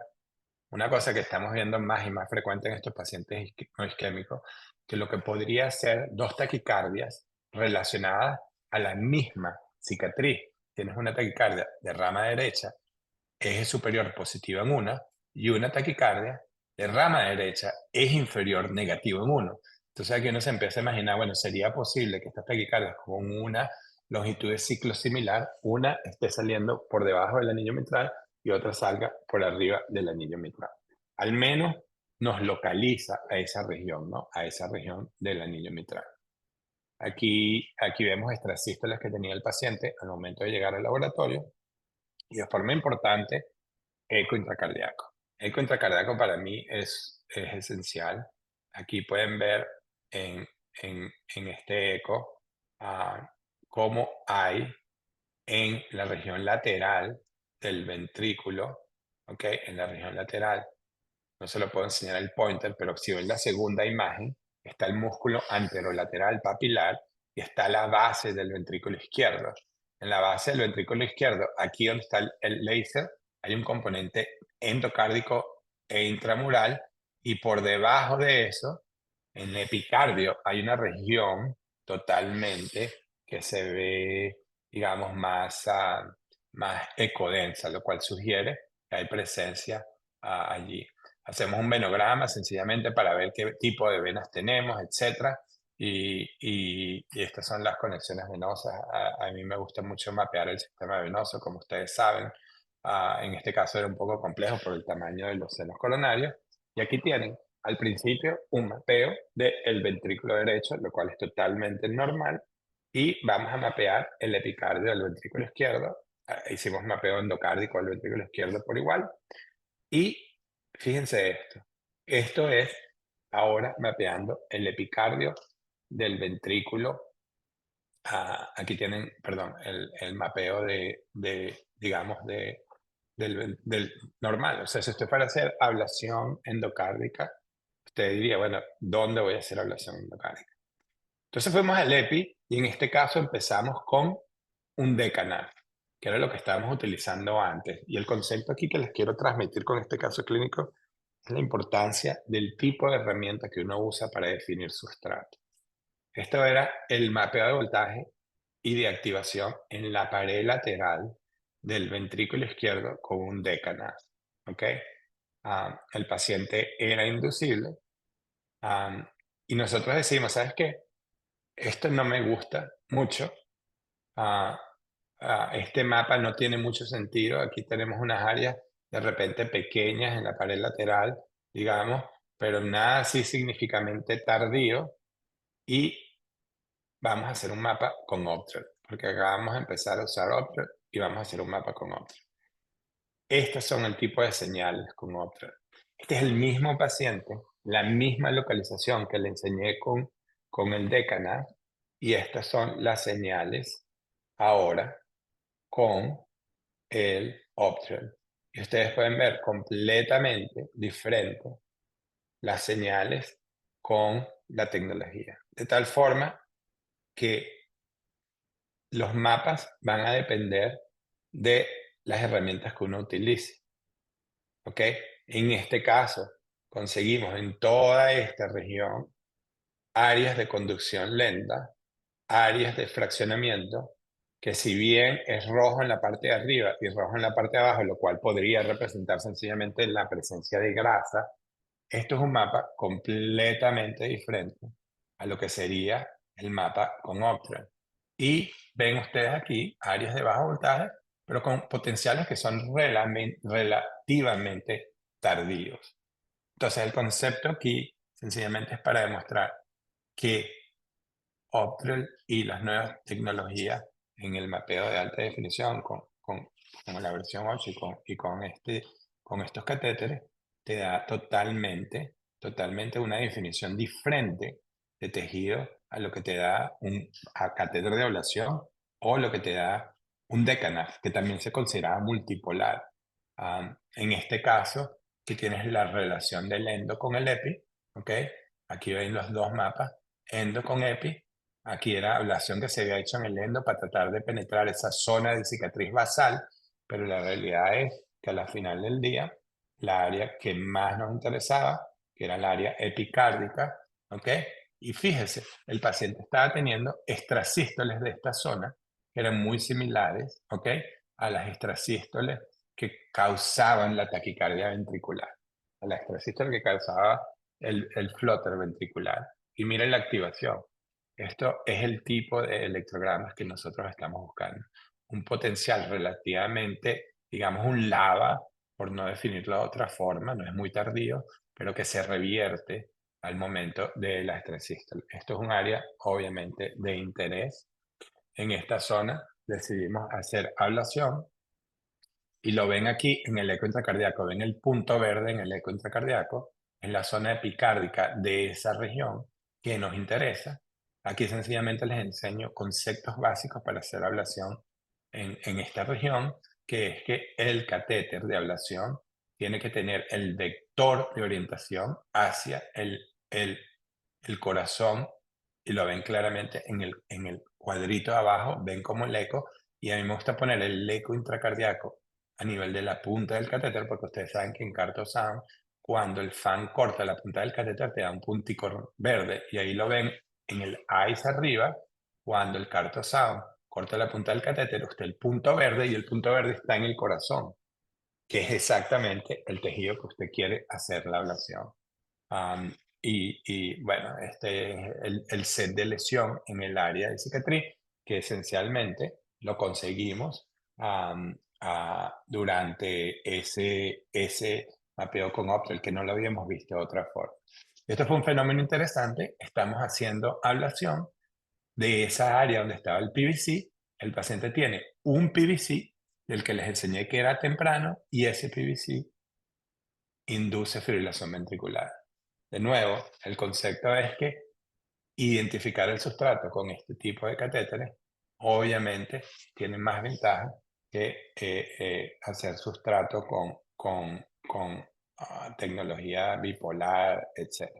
S3: una cosa que estamos viendo más y más frecuente en estos pacientes no isquémicos, que lo que podría ser 2 taquicardias relacionadas a la misma cicatriz. Tienes una taquicardia de rama derecha, eje superior positivo en una, y una taquicardia de rama derecha, eje inferior negativo en uno. Entonces aquí uno se empieza a imaginar, bueno, sería posible que estas taquicardias con una longitud de ciclo similar, una esté saliendo por debajo del anillo mitral y otra salga por arriba del anillo mitral. Al menos nos localiza a esa región, ¿no? A esa región del anillo mitral. Aquí vemos extrasístoles que tenía el paciente al momento de llegar al laboratorio y de forma importante, eco intracardíaco. Eco intracardíaco para mí es esencial. Aquí pueden ver en, en este eco cómo hay en la región lateral del ventrículo, ¿ok? En la región lateral, no se lo puedo enseñar el pointer, pero si ven la segunda imagen, está el músculo anterolateral papilar y está la base del ventrículo izquierdo. En la base del ventrículo izquierdo, aquí donde está el láser, hay un componente endocárdico e intramural, y por debajo de eso, en el epicardio, hay una región totalmente que se ve, digamos, más ecodensa, lo cual sugiere que hay presencia allí. Hacemos un venograma sencillamente para ver qué tipo de venas tenemos, etcétera, y estas son las conexiones venosas. A mí me gusta mucho mapear el sistema venoso, como ustedes saben. En este caso era un poco complejo por el tamaño de los senos coronarios. Y aquí tienen al principio un mapeo del ventrículo derecho, lo cual es totalmente normal. Y vamos a mapear el epicardio del ventrículo izquierdo. Hicimos mapeo endocárdico del ventrículo izquierdo por igual. Y fíjense esto. Esto es ahora mapeando el epicardio del ventrículo. Aquí tienen, perdón, el mapeo digamos, del normal. O sea, si usted fuera a hacer ablación endocárdica, usted diría, bueno, ¿dónde voy a hacer ablación endocárdica? Entonces fuimos al EPI y en este caso empezamos con un decanal, que era lo que estábamos utilizando antes. Y el concepto aquí que les quiero transmitir con este caso clínico es la importancia del tipo de herramienta que uno usa para definir sustrato. Esto era el mapeo de voltaje y de activación en la pared lateral del ventrículo izquierdo con un decanal. ¿Ok? El paciente era inducible y nosotros decimos, ¿sabes qué? Esto no me gusta mucho. Este mapa no tiene mucho sentido. Aquí tenemos unas áreas de repente pequeñas en la pared lateral, digamos, pero nada así significativamente tardío. Y vamos a hacer un mapa con Optred, porque acá vamos a empezar a usar Optred y vamos a hacer un mapa con Optred. Estos son el tipo de señales con Optred. Este es el mismo paciente, la misma localización que le enseñé con el Decanat, y estas son las señales ahora con el Optred. Y ustedes pueden ver completamente diferente las señales con la tecnología. De tal forma que los mapas van a depender de las herramientas que uno utilice. ¿Ok? En este caso, conseguimos en toda esta región áreas de conducción lenta, áreas de fraccionamiento, que si bien es rojo en la parte de arriba y rojo en la parte de abajo, lo cual podría representar sencillamente la presencia de grasa, esto es un mapa completamente diferente a lo que sería el mapa con Optral. Y ven ustedes aquí áreas de bajo voltaje, pero con potenciales que son relativamente tardíos. Entonces, el concepto aquí sencillamente es para demostrar que Optral y las nuevas tecnologías en el mapeo de alta definición con la versión 8 con estos catéteres, te da totalmente una definición diferente de tejido a lo que te da un catéter de ablación o lo que te da un DECANAF, que también se considera multipolar. En este caso, que tienes la relación del endo con el epi, ¿ok? Aquí ven los dos mapas, endo con epi. Aquí era ablación que se había hecho en el endo para tratar de penetrar esa zona de cicatriz basal, pero la realidad es que a la final del día, la área que más nos interesaba, que era el área epicárdica, ¿ok? Y fíjese, el paciente estaba teniendo extrasístoles de esta zona, que eran muy similares, ¿ok? A las extrasístoles que causaban la taquicardia ventricular, a la extrasístole que causaba el flutter ventricular. Y miren la activación. Esto es el tipo de electrogramas que nosotros estamos buscando. Un potencial relativamente, digamos, un lava, por no definirlo de otra forma, no es muy tardío, pero que se revierte al momento de la extrasístole. Esto es un área, obviamente, de interés. En esta zona decidimos hacer ablación y lo ven aquí en el eco intracardíaco. Ven el punto verde en el eco intracardíaco, en la zona epicárdica de esa región que nos interesa. Aquí sencillamente les enseño conceptos básicos para hacer ablación en esta región, que es que el catéter de ablación tiene que tener el vector de orientación hacia el corazón, y lo ven claramente en el cuadrito de abajo, ven como el eco, y a mí me gusta poner el eco intracardíaco a nivel de la punta del catéter, porque ustedes saben que en CartoSound, cuando el fan corta la punta del catéter, te da un puntico verde, y ahí lo ven en el ICE arriba, cuando el CartoSound corta la punta del catéter, usted el punto verde, y el punto verde está en el corazón, que es exactamente el tejido que usted quiere hacer la ablación. Bueno, este es el set de lesión en el área de cicatriz, que esencialmente lo conseguimos durante ese mapeo con Optral, que no lo habíamos visto de otra forma. Esto fue un fenómeno interesante. Estamos haciendo ablación de esa área donde estaba el PVC. El paciente tiene un PVC del que les enseñé que era temprano, y ese PVC induce fibrilación ventricular. De nuevo, el concepto es que identificar el sustrato con este tipo de catéteres obviamente tiene más ventaja que hacer sustrato con tecnología bipolar, etc.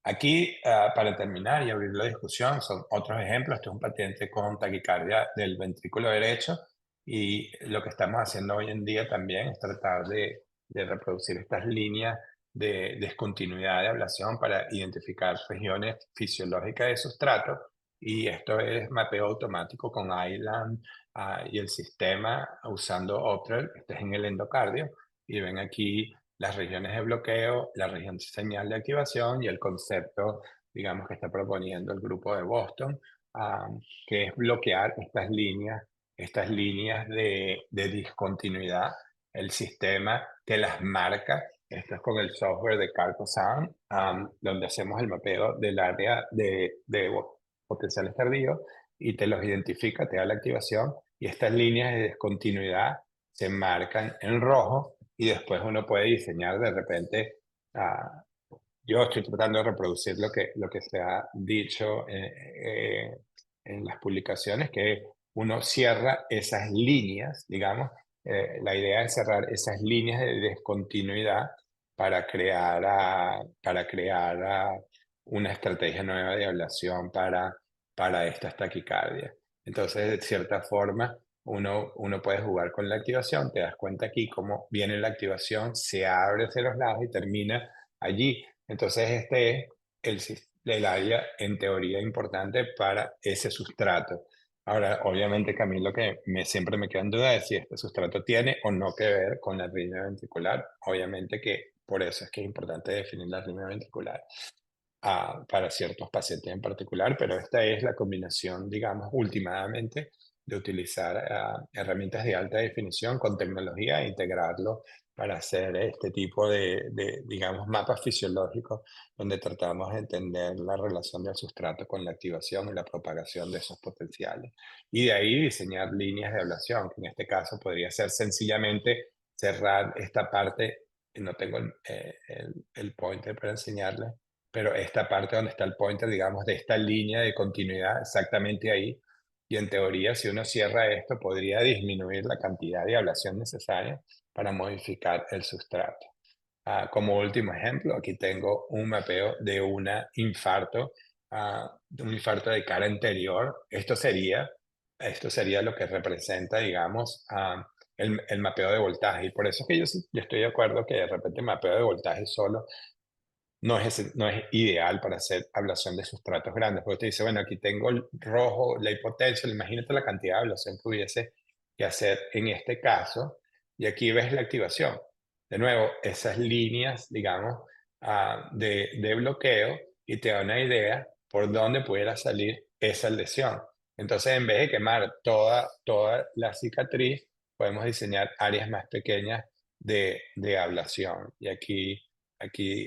S3: Aquí, para terminar y abrir la discusión, son otros ejemplos. Este es un paciente con taquicardia del ventrículo derecho, y lo que estamos haciendo hoy en día también es tratar de reproducir estas líneas de descontinuidad de ablación para identificar regiones fisiológicas de sustrato, y esto es mapeo automático con Island y el sistema usando Optral. Este es en el endocardio, y ven aquí las regiones de bloqueo, la región de señal de activación y el concepto, digamos, que está proponiendo el grupo de Boston, que es bloquear estas líneas de discontinuidad. El sistema te las marca. Esto es con el software de CartoSound, donde hacemos el mapeo del área de potenciales tardíos, y te los identifica, te da la activación, y estas líneas de discontinuidad se marcan en rojo, y después uno puede diseñar de repente. Yo estoy tratando de reproducir lo que se ha dicho en las publicaciones, que uno cierra esas líneas, digamos. La idea es cerrar esas líneas de descontinuidad para crear una estrategia nueva de ablación para estas taquicardias. Entonces, de cierta forma, uno puede jugar con la activación. Te das cuenta aquí cómo viene la activación, se abre hacia los lados y termina allí. Entonces, este es el área, en teoría, importante para ese sustrato. Ahora, obviamente, que a mí lo que siempre me queda en duda es si este sustrato tiene o no que ver con la arritmia ventricular. Obviamente que por eso es que es importante definir la arritmia ventricular. para ciertos pacientes en particular, pero esta es la combinación, digamos, últimamente de utilizar herramientas de alta definición con tecnología e integrarlo para hacer este tipo digamos, mapas fisiológicos donde tratamos de entender la relación del sustrato con la activación y la propagación de esos potenciales. Y de ahí diseñar líneas de ablación, que en este caso podría ser sencillamente cerrar esta parte, no tengo el pointer para enseñarles, pero esta parte donde está el pointer, digamos, de esta línea de continuidad, exactamente ahí. Y en teoría, si uno cierra esto, podría disminuir la cantidad de ablación necesaria para modificar el sustrato. Como último ejemplo, aquí tengo un mapeo de de un infarto de cara anterior. Esto sería lo que representa, digamos, el mapeo de voltaje. Y por eso es que yo estoy de acuerdo que de repente el mapeo de voltaje solo no es ideal para hacer ablación de sustratos grandes, porque te dice, bueno, aquí tengo el rojo, la hipotensión, imagínate la cantidad de ablación que hubiese que hacer en este caso, y aquí ves la activación. De nuevo, esas líneas, digamos, de bloqueo, y te da una idea por dónde pudiera salir esa lesión. Entonces, en vez de quemar toda la cicatriz, podemos diseñar áreas más pequeñas de ablación. Y aquí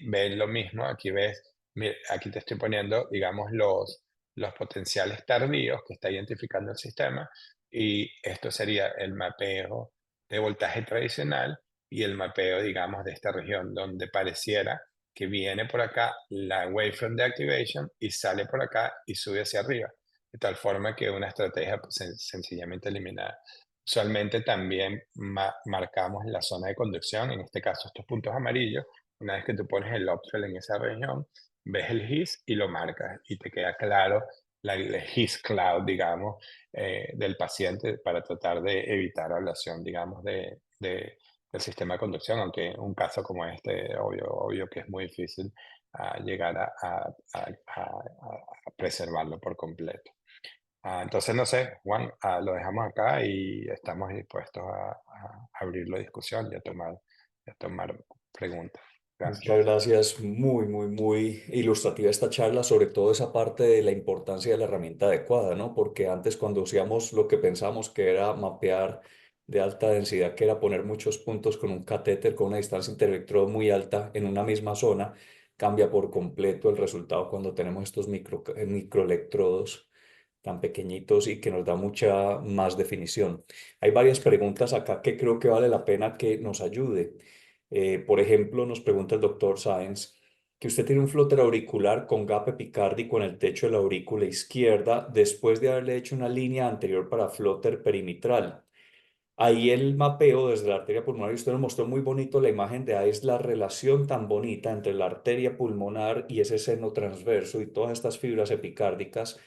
S3: ves lo mismo, aquí te estoy poniendo, digamos, los potenciales tardíos que está identificando el sistema, y esto sería el mapeo de voltaje tradicional y el mapeo, digamos, de esta región donde pareciera que viene por acá la waveform de activation y sale por acá y sube hacia arriba, de tal forma que una estrategia pues, sencillamente eliminada. Usualmente también marcamos la zona de conducción, en este caso estos puntos amarillos. Una vez que tú pones el Optrel en esa región, ves el His y lo marcas y te queda claro el His cloud, digamos, del paciente para tratar de evitar ablación, digamos, del sistema de conducción, aunque un caso como este, obvio que es muy difícil llegar a preservarlo por completo. Entonces, no sé, Juan, lo dejamos acá y estamos dispuestos a abrir la discusión y a tomar preguntas. Gracias.
S2: Muchas gracias, muy ilustrativa esta charla, sobre todo esa parte de la importancia de la herramienta adecuada, ¿no? Porque antes cuando hacíamos lo que pensamos que era mapear de alta densidad, que era poner muchos puntos con un catéter con una distancia interelectrodo muy alta en una misma zona, cambia por completo el resultado cuando tenemos estos microelectrodos tan pequeñitos y que nos da mucha más definición. Hay varias preguntas acá que creo que vale la pena que nos ayude. Por ejemplo, nos pregunta el doctor Sáenz que usted tiene un flóter auricular con gap epicárdico en el techo de la aurícula izquierda después de haberle hecho una línea anterior para flóter perimetral. Ahí el mapeo desde la arteria pulmonar, y usted nos mostró muy bonito la imagen de ahí, es la relación tan bonita entre la arteria pulmonar y ese seno transverso y todas estas fibras epicárdicas.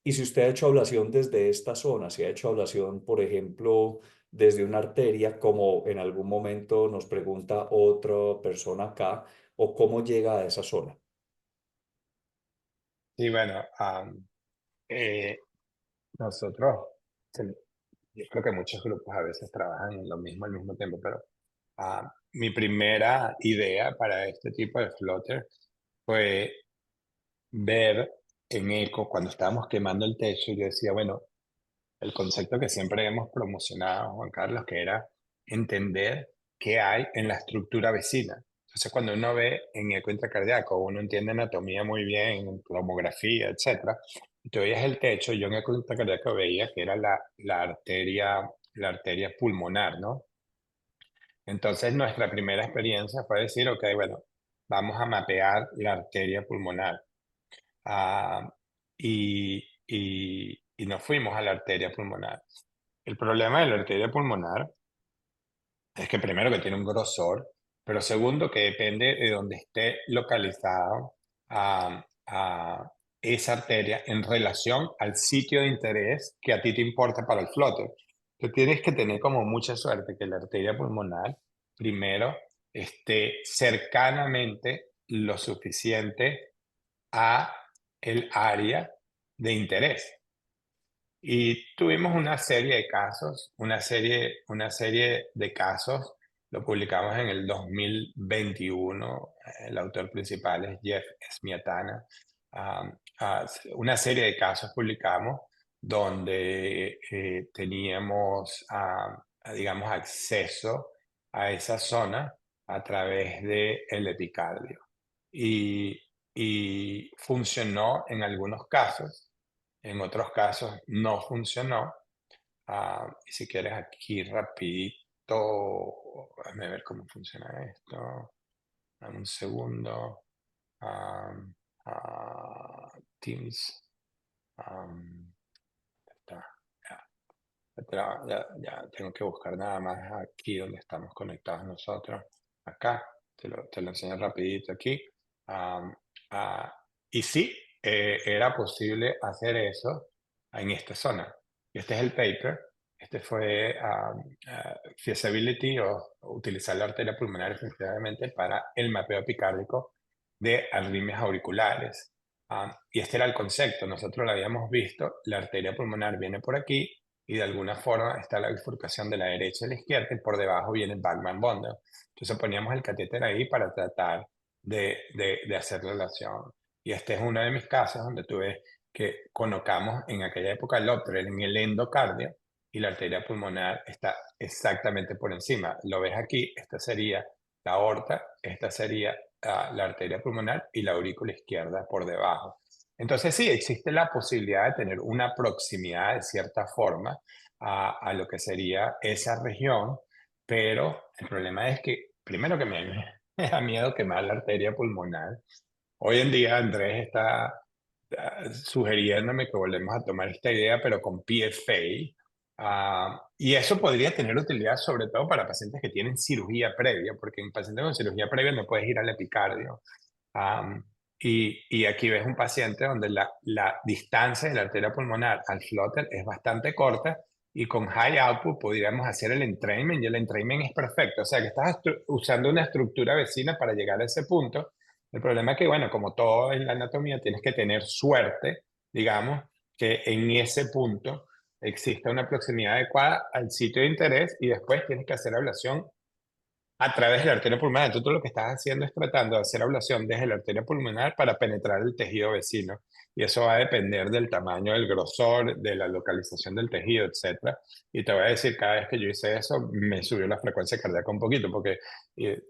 S2: Y si usted ha hecho ablación desde esta zona, si ha hecho ablación, por ejemplo, desde una arteria, como en algún momento nos pregunta otra persona acá, o cómo llega a esa zona.
S3: Sí, bueno, eh, nosotros, se- yo creo que muchos grupos a veces trabajan en lo mismo al mismo tiempo, pero mi primera idea para este tipo de flotter fue ver en eco, cuando estábamos quemando el techo, yo decía, bueno, el concepto que siempre hemos promocionado, Juan Carlos, que era entender qué hay en la estructura vecina. Entonces, cuando uno ve en eco intracardíaco, uno entiende anatomía muy bien, tomografía, etcétera, y tú veías el techo, yo en eco intracardíaco veía que era la arteria pulmonar, ¿no? Entonces, nuestra primera experiencia fue decir, ok, bueno, vamos a mapear la arteria pulmonar. Ah, y nos fuimos a la arteria pulmonar. El problema de la arteria pulmonar es que primero que tiene un grosor, pero segundo que depende de donde esté localizado esa arteria en relación al sitio de interés que a ti te importa para el flóter. Tú tienes que tener como mucha suerte que la arteria pulmonar primero esté cercanamente lo suficiente a el área de interés. Y tuvimos una serie de casos, una serie de casos lo publicamos en el 2021. El autor principal es Jeff Smiatana. Una serie de casos publicamos donde teníamos, digamos, acceso a esa zona a través del epicardio. Y funcionó en algunos casos, en otros casos no funcionó. Y si quieres aquí rapidito, déjame ver cómo funciona esto. Dame un segundo. Am, Teams. Está, ya tengo que buscar nada más aquí donde estamos conectados nosotros. Acá, te lo enseño rapidito aquí. Am, ah, y sí, era posible hacer eso en esta zona. Este es el paper. Este fue feasibility o utilizar la arteria pulmonar efectivamente para el mapeo epicárdico de arritmias auriculares. Y este era el concepto. Nosotros lo habíamos visto. La arteria pulmonar viene por aquí y de alguna forma está la bifurcación de la derecha y la izquierda y por debajo viene el Bachmann bundle. Entonces poníamos el catéter ahí para tratar de hacer relación. Y este es uno de mis casos donde tuve que colocamos en aquella época el Optrer en el endocardio y la arteria pulmonar está exactamente por encima. Lo ves aquí, esta sería la aorta, esta sería la arteria pulmonar y la aurícula izquierda por debajo. Entonces sí, existe la posibilidad de tener una proximidad de cierta forma a lo que sería esa región, pero el problema es que, primero que me da miedo quemar la arteria pulmonar. Hoy en día Andrés está sugiriéndome que volvemos a tomar esta idea, pero con PFA. Y eso podría tener utilidad sobre todo para pacientes que tienen cirugía previa, porque en pacientes con cirugía previa no puedes ir al epicardio. Y aquí ves un paciente donde la distancia de la arteria pulmonar al flutter es bastante corta y con high output podríamos hacer el entrainment y el entrainment es perfecto. O sea que estás usando una estructura vecina para llegar a ese punto. El problema es que, bueno, como todo en la anatomía, tienes que tener suerte, digamos, que en ese punto exista una proximidad adecuada al sitio de interés y después tienes que hacer ablación a través de la arteria pulmonar. Entonces, tú lo que estás haciendo es tratando de hacer ablación desde la arteria pulmonar para penetrar el tejido vecino. Y eso va a depender del tamaño, del grosor, de la localización del tejido, etc. Y te voy a decir, cada vez que yo hice eso, me subió la frecuencia cardíaca un poquito, porque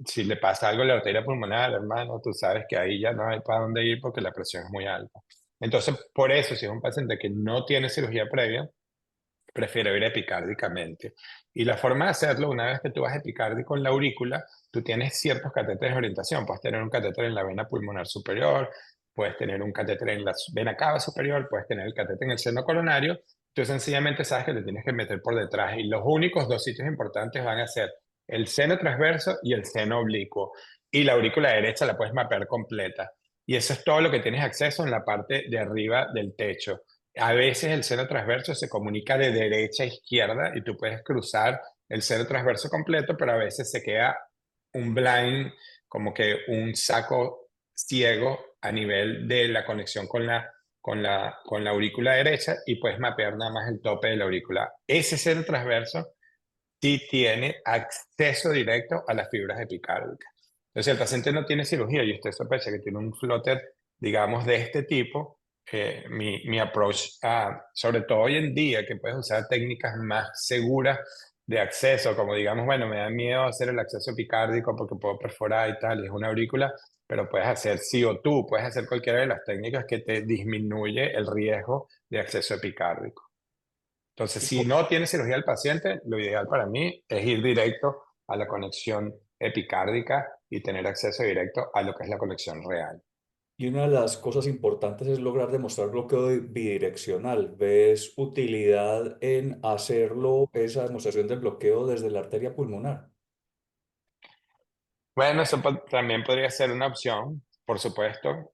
S3: si le pasa algo a la arteria pulmonar, hermano, tú sabes que ahí ya no hay para dónde ir porque la presión es muy alta. Entonces, por eso, si es un paciente que no tiene cirugía previa, prefiero ir epicárdicamente. Y la forma de hacerlo, una vez que tú vas epicárdico con la aurícula, tú tienes ciertos catéteres de orientación. Puedes tener un catéter en la vena pulmonar superior, puedes tener un catéter en la vena cava superior, puedes tener el catéter en el seno coronario. Tú sencillamente sabes que te tienes que meter por detrás. Y los únicos dos sitios importantes van a ser el seno transverso y el seno oblicuo. Y la aurícula derecha la puedes mapear completa. Y eso es todo lo que tienes acceso en la parte de arriba del techo. A veces el seno transverso se comunica de derecha a izquierda y tú puedes cruzar el seno transverso completo, pero a veces se queda un blind, como que un saco ciego a nivel de la conexión con la aurícula derecha y puedes mapear nada más el tope de la aurícula. Ese seno transverso sí tiene acceso directo a las fibras epicárdicas. Entonces, si el paciente no tiene cirugía y usted sospecha que tiene un flutter, digamos, de este tipo, mi approach, sobre todo hoy en día, que puedes usar técnicas más seguras de acceso, como digamos, bueno, me da miedo hacer el acceso epicárdico porque puedo perforar y tal, y es una aurícula, pero puedes hacer CO2, puedes hacer cualquiera de las técnicas que te disminuye el riesgo de acceso epicárdico. Entonces, si no tiene cirugía el paciente, lo ideal para mí es ir directo a la conexión epicárdica y tener acceso directo a lo que es la conexión real.
S2: Y una de las cosas importantes es lograr demostrar bloqueo bidireccional. ¿Ves utilidad en hacerlo, esa demostración del bloqueo desde la arteria pulmonar?
S3: Bueno, eso también podría ser una opción, por supuesto.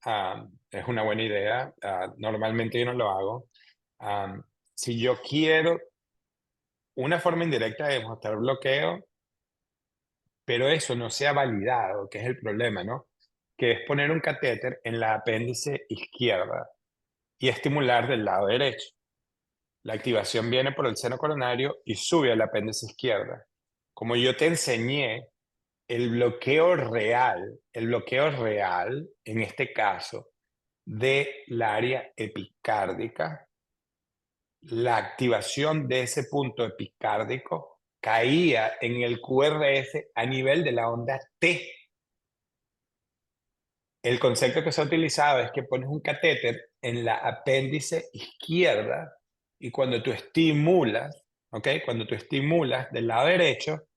S3: Es una buena idea. Normalmente yo no lo hago. Si yo quiero una forma indirecta de demostrar bloqueo, pero eso no sea validado, que es el problema, ¿no? Que es poner un catéter en la apéndice izquierda y estimular del lado derecho. La activación viene por el seno coronario y sube al apéndice izquierda. Como yo te enseñé el bloqueo real, en este caso, del área epicárdica, la activación de ese punto epicárdico caía en el QRS a nivel de la onda T. El concepto que se ha utilizado es que pones un catéter en la apéndice izquierda y cuando tú estimulas, ¿ok? Cuando tú estimulas del lado derecho,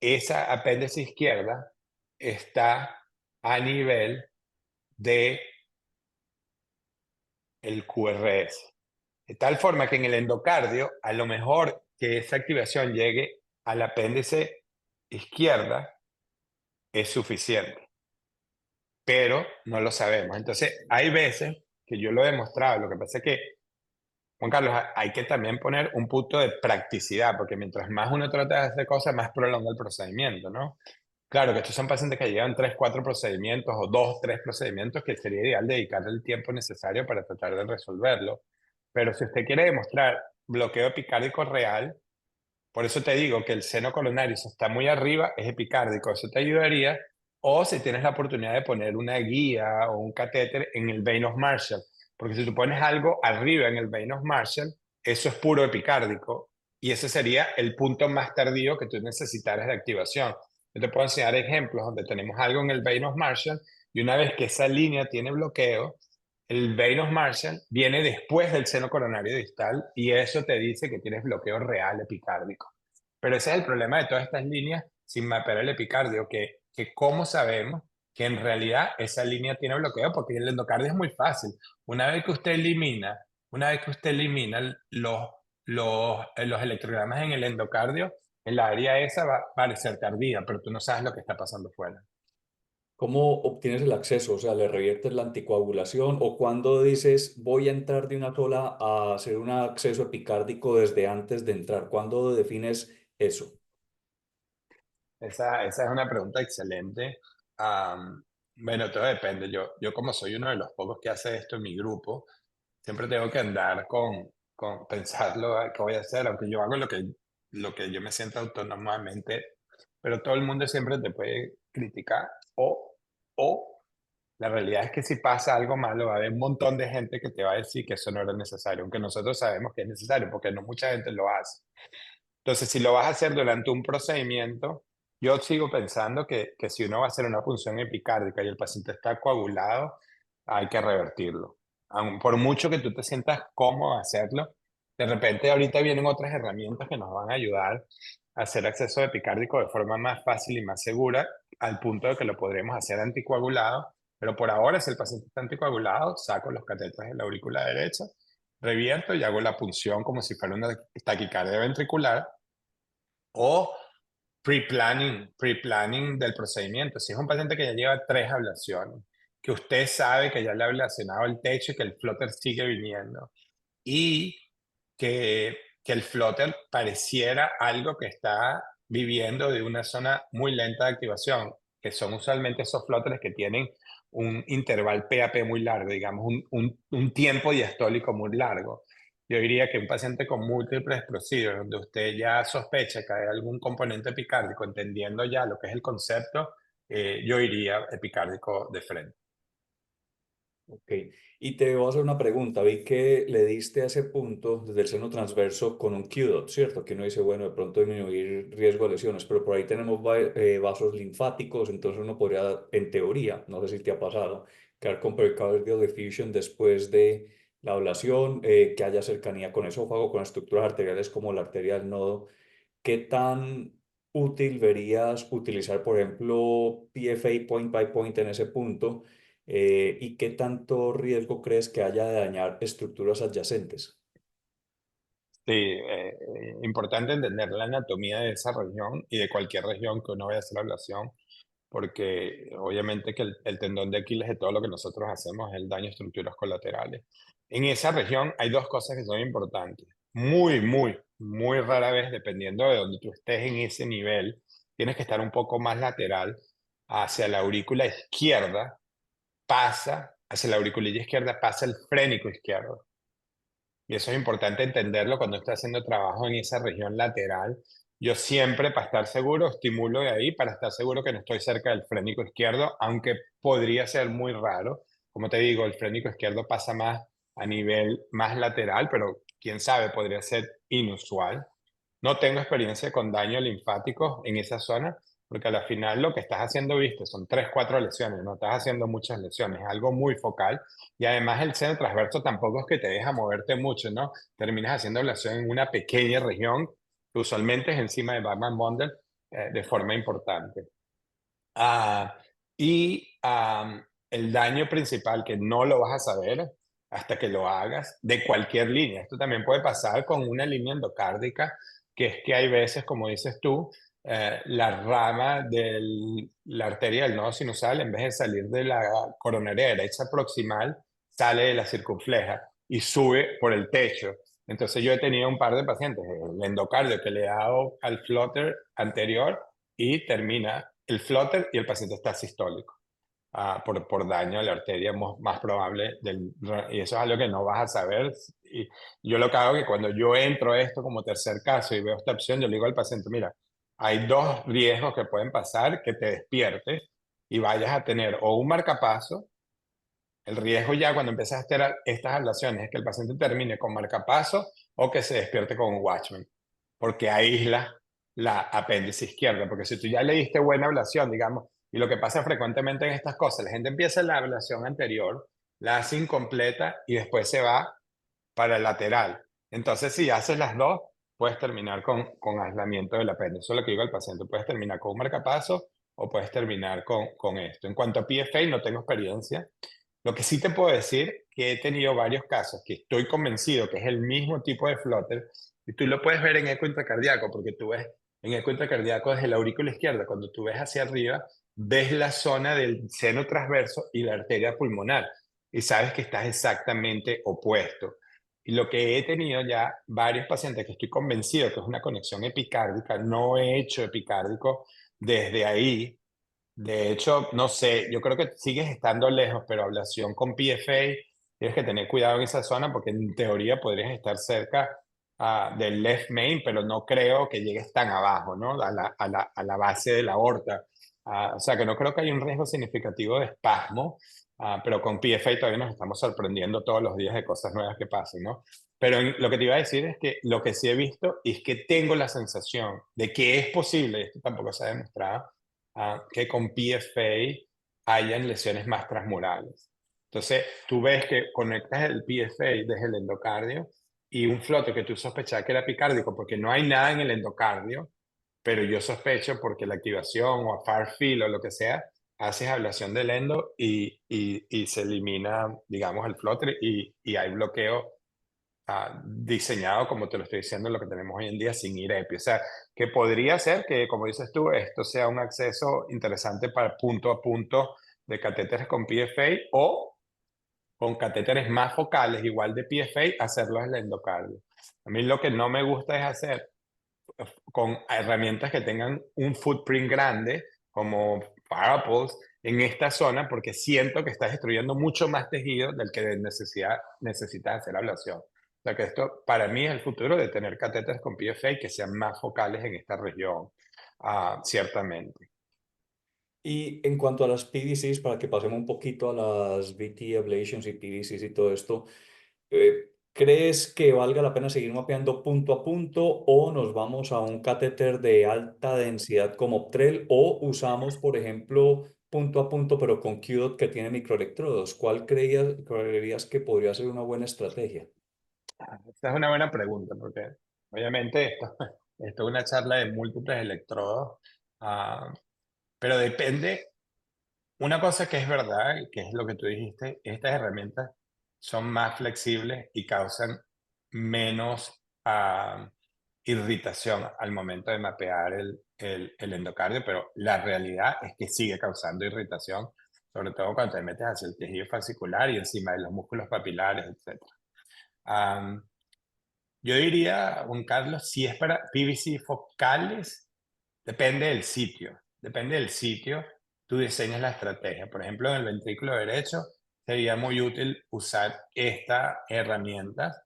S3: esa apéndice izquierda está a nivel de el QRS. De tal forma que en el endocardio, a lo mejor que esa activación llegue al apéndice izquierda es suficiente, pero no lo sabemos. Entonces, hay veces que yo lo he demostrado. Lo que pasa es que, Juan Carlos, hay que también poner un punto de practicidad, porque mientras más uno trata de hacer cosas, más prolonga el procedimiento, ¿no? Claro que estos son pacientes que llevan 3, 4 procedimientos o 2, 3 procedimientos que sería ideal dedicarle el tiempo necesario para tratar de resolverlo. Pero si usted quiere demostrar bloqueo epicárdico real, por eso te digo que el seno coronario, si está muy arriba, es epicárdico, eso te ayudaría. O si tienes la oportunidad de poner una guía o un catéter en el vein of Marshall, porque si tú pones algo arriba en el vein of Marshall, eso es puro epicárdico y ese sería el punto más tardío que tú necesitaras de activación. Yo te puedo enseñar ejemplos donde tenemos algo en el vein of Marshall y una vez que esa línea tiene bloqueo, el vein of Marshall viene después del seno coronario distal y eso te dice que tienes bloqueo real epicárdico. Pero ese es el problema de todas estas líneas sin mapear el epicardio, que cómo sabemos que en realidad esa línea tiene bloqueo, porque el endocardio es muy fácil. Una vez que usted elimina los electrogramas en el endocardio, el área esa va a parecer tardía, pero tú no sabes lo que está pasando fuera.
S2: ¿Cómo obtienes el acceso? O sea, ¿le reviertes la anticoagulación o cuando dices voy a entrar de una sola a hacer un acceso epicárdico desde antes de entrar? ¿Cuándo defines eso?
S3: Esa es una pregunta excelente. Bueno, todo depende. Yo como soy uno de los pocos que hace esto en mi grupo, siempre tengo que andar con pensarlo, qué voy a hacer, aunque yo hago lo que yo me siento autónomamente, pero todo el mundo siempre te puede criticar o la realidad es que si pasa algo malo, va a haber un montón de gente que te va a decir que eso no era necesario, aunque nosotros sabemos que es necesario, porque no mucha gente lo hace. Entonces, si lo vas a hacer durante un procedimiento, yo sigo pensando que si uno va a hacer una punción epicárdica y el paciente está coagulado, hay que revertirlo. Por mucho que tú te sientas cómodo a hacerlo, de repente ahorita vienen otras herramientas que nos van a ayudar a hacer acceso epicárdico de forma más fácil y más segura, al punto de que lo podremos hacer anticoagulado. Pero por ahora, si el paciente está anticoagulado, saco los catéteres de la aurícula derecha, revierto y hago la punción como si fuera una taquicardia ventricular o pre-planning del procedimiento. Si es un paciente que ya lleva 3 ablaciones, que usted sabe que ya le ha ablacionado el techo y que el flutter sigue viniendo y que el flutter pareciera algo que está viviendo de una zona muy lenta de activación, que son usualmente esos flutters que tienen un intervalo PAP muy largo, digamos, un tiempo diastólico muy largo. Yo diría que un paciente con múltiples procedures, donde usted ya sospecha que hay algún componente epicárdico, entendiendo ya lo que es el concepto, yo iría epicárdico de frente.
S2: Ok. Y te voy a hacer una pregunta. Vi que le diste a ese punto desde el seno transverso con un QDOT, ¿cierto? Que uno dice, bueno, de pronto disminuir riesgo de lesiones, pero por ahí tenemos vasos linfáticos, entonces uno podría, en teoría, no sé si te ha pasado, quedar con pericardial effusion después de la ablación, que haya cercanía con esófago, con estructuras arteriales como la arteria del nodo. ¿Qué tan útil verías utilizar, por ejemplo, PFA point by point en ese punto? ¿Y qué tanto riesgo crees que haya de dañar estructuras adyacentes?
S3: Sí, importante entender la anatomía de esa región y de cualquier región que uno vaya a hacer ablación, porque obviamente que el tendón de Aquiles de todo lo que nosotros hacemos es el daño a estructuras colaterales. En esa región hay dos cosas que son importantes. Muy rara vez, dependiendo de donde tú estés en ese nivel, tienes que estar un poco más lateral hacia la aurícula izquierda, hacia la auriculilla izquierda pasa el frénico izquierdo. Y eso es importante entenderlo cuando está haciendo trabajo en esa región lateral, yo siempre, para estar seguro, estimulo de ahí para estar seguro que no estoy cerca del frénico izquierdo, aunque podría ser muy raro. Como te digo, el frénico izquierdo pasa más a nivel más lateral, pero quién sabe, podría ser inusual. No tengo experiencia con daño linfático en esa zona, porque al final lo que estás haciendo, viste, son 3 4 lesiones, no estás haciendo muchas lesiones, es algo muy focal. Y además el seno transverso tampoco es que te deja moverte mucho, ¿no? Terminas haciendo ablación en una pequeña región, que usualmente es encima de Bachmann Bundle, de forma importante. Ah, el daño principal que no lo vas a saber hasta que lo hagas de cualquier línea. Esto también puede pasar con una línea endocárdica, que es que hay veces, como dices tú, la rama de la arteria del nodo sinusal, en vez de salir de la coronaria derecha proximal, sale de la circunfleja y sube por el techo. Entonces yo he tenido un par de pacientes, el endocardio que le ha dado al flutter anterior y termina el flutter y el paciente está sistólico, por daño a la arteria más probable. Y eso es algo que no vas a saber. Y yo lo que hago es que cuando yo entro a esto como tercer caso y veo esta opción, yo le digo al paciente, mira, hay 2 riesgos que pueden pasar, que te despiertes y vayas a tener o un marcapaso. El riesgo ya cuando empiezas a hacer estas ablaciones es que el paciente termine con marcapaso o que se despierte con un Watchman, porque aísla la apéndice izquierda. Porque si tú ya le diste buena ablación, digamos, y lo que pasa frecuentemente en estas cosas, la gente empieza la ablación anterior, la hace incompleta y después se va para el lateral. Entonces, si haces las dos, puedes terminar con aislamiento del apéndice. Eso es lo que digo al paciente. Puedes terminar con un marcapaso o puedes terminar con esto. En cuanto a PFA, no tengo experiencia. Lo que sí te puedo decir que he tenido varios casos que estoy convencido que es el mismo tipo de flutter y tú lo puedes ver en eco intracardíaco porque tú ves en eco intracardíaco desde la aurícula izquierda, cuando tú ves hacia arriba, ves la zona del seno transverso y la arteria pulmonar y sabes que estás exactamente opuesto. Y lo que he tenido ya varios pacientes que estoy convencido que es una conexión epicárdica, no he hecho epicárdico desde ahí. De hecho, no sé, yo creo que sigues estando lejos, pero ablación con PFA, tienes que tener cuidado en esa zona porque en teoría podrías estar cerca del left main, pero no creo que llegues tan abajo, ¿no? A la base de la aorta. O sea que no creo que haya un riesgo significativo de espasmo, pero con PFA todavía nos estamos sorprendiendo todos los días de cosas nuevas que pasan, ¿no? Pero lo que te iba a decir es que lo que sí he visto es que tengo la sensación de que es posible, esto tampoco se ha demostrado, que con PFA hayan lesiones más transmurales. Entonces, tú ves que conectas el PFA desde el endocardio y un flote que tú sospechabas que era epicárdico porque no hay nada en el endocardio, pero yo sospecho porque la activación o a far field o lo que sea, haces ablación del endo y se elimina, digamos, el flote y hay bloqueo diseñado, como te lo estoy diciendo, lo que tenemos hoy en día sin ir a EPI. O sea, que podría ser que, como dices tú, esto sea un acceso interesante para punto a punto de catéteres con PFA o con catéteres más focales, igual de PFA, hacerlo en el endocardio. A mí lo que no me gusta es hacer con herramientas que tengan un footprint grande, como Parapulse, en esta zona, porque siento que estás destruyendo mucho más tejido del que necesitas hacer ablación. O sea que esto para mí es el futuro de tener catéteres con PFA que sean más focales en esta región, ciertamente.
S2: Y en cuanto a las PVCs, para que pasemos un poquito a las VT ablations y PVCs y todo esto, ¿crees que valga la pena seguir mapeando punto a punto o nos vamos a un catéter de alta densidad como Optrel o usamos, por ejemplo, punto a punto pero con QDOT que tiene microelectrodos? ¿Cuál creerías que podría ser una buena estrategia?
S3: Esta es una buena pregunta, porque obviamente esto es una charla de múltiples electrodos, pero depende. Una cosa que es verdad, y que es lo que tú dijiste, estas herramientas son más flexibles y causan menos irritación al momento de mapear el endocardio, pero la realidad es que sigue causando irritación, sobre todo cuando te metes hacia el tejido fascicular y encima de los músculos papilares, etc. Am, yo diría, Juan Carlos, si es para PVC focales, depende del sitio. Depende del sitio, tú diseñas la estrategia. Por ejemplo, en el ventrículo derecho sería muy útil usar esta herramienta.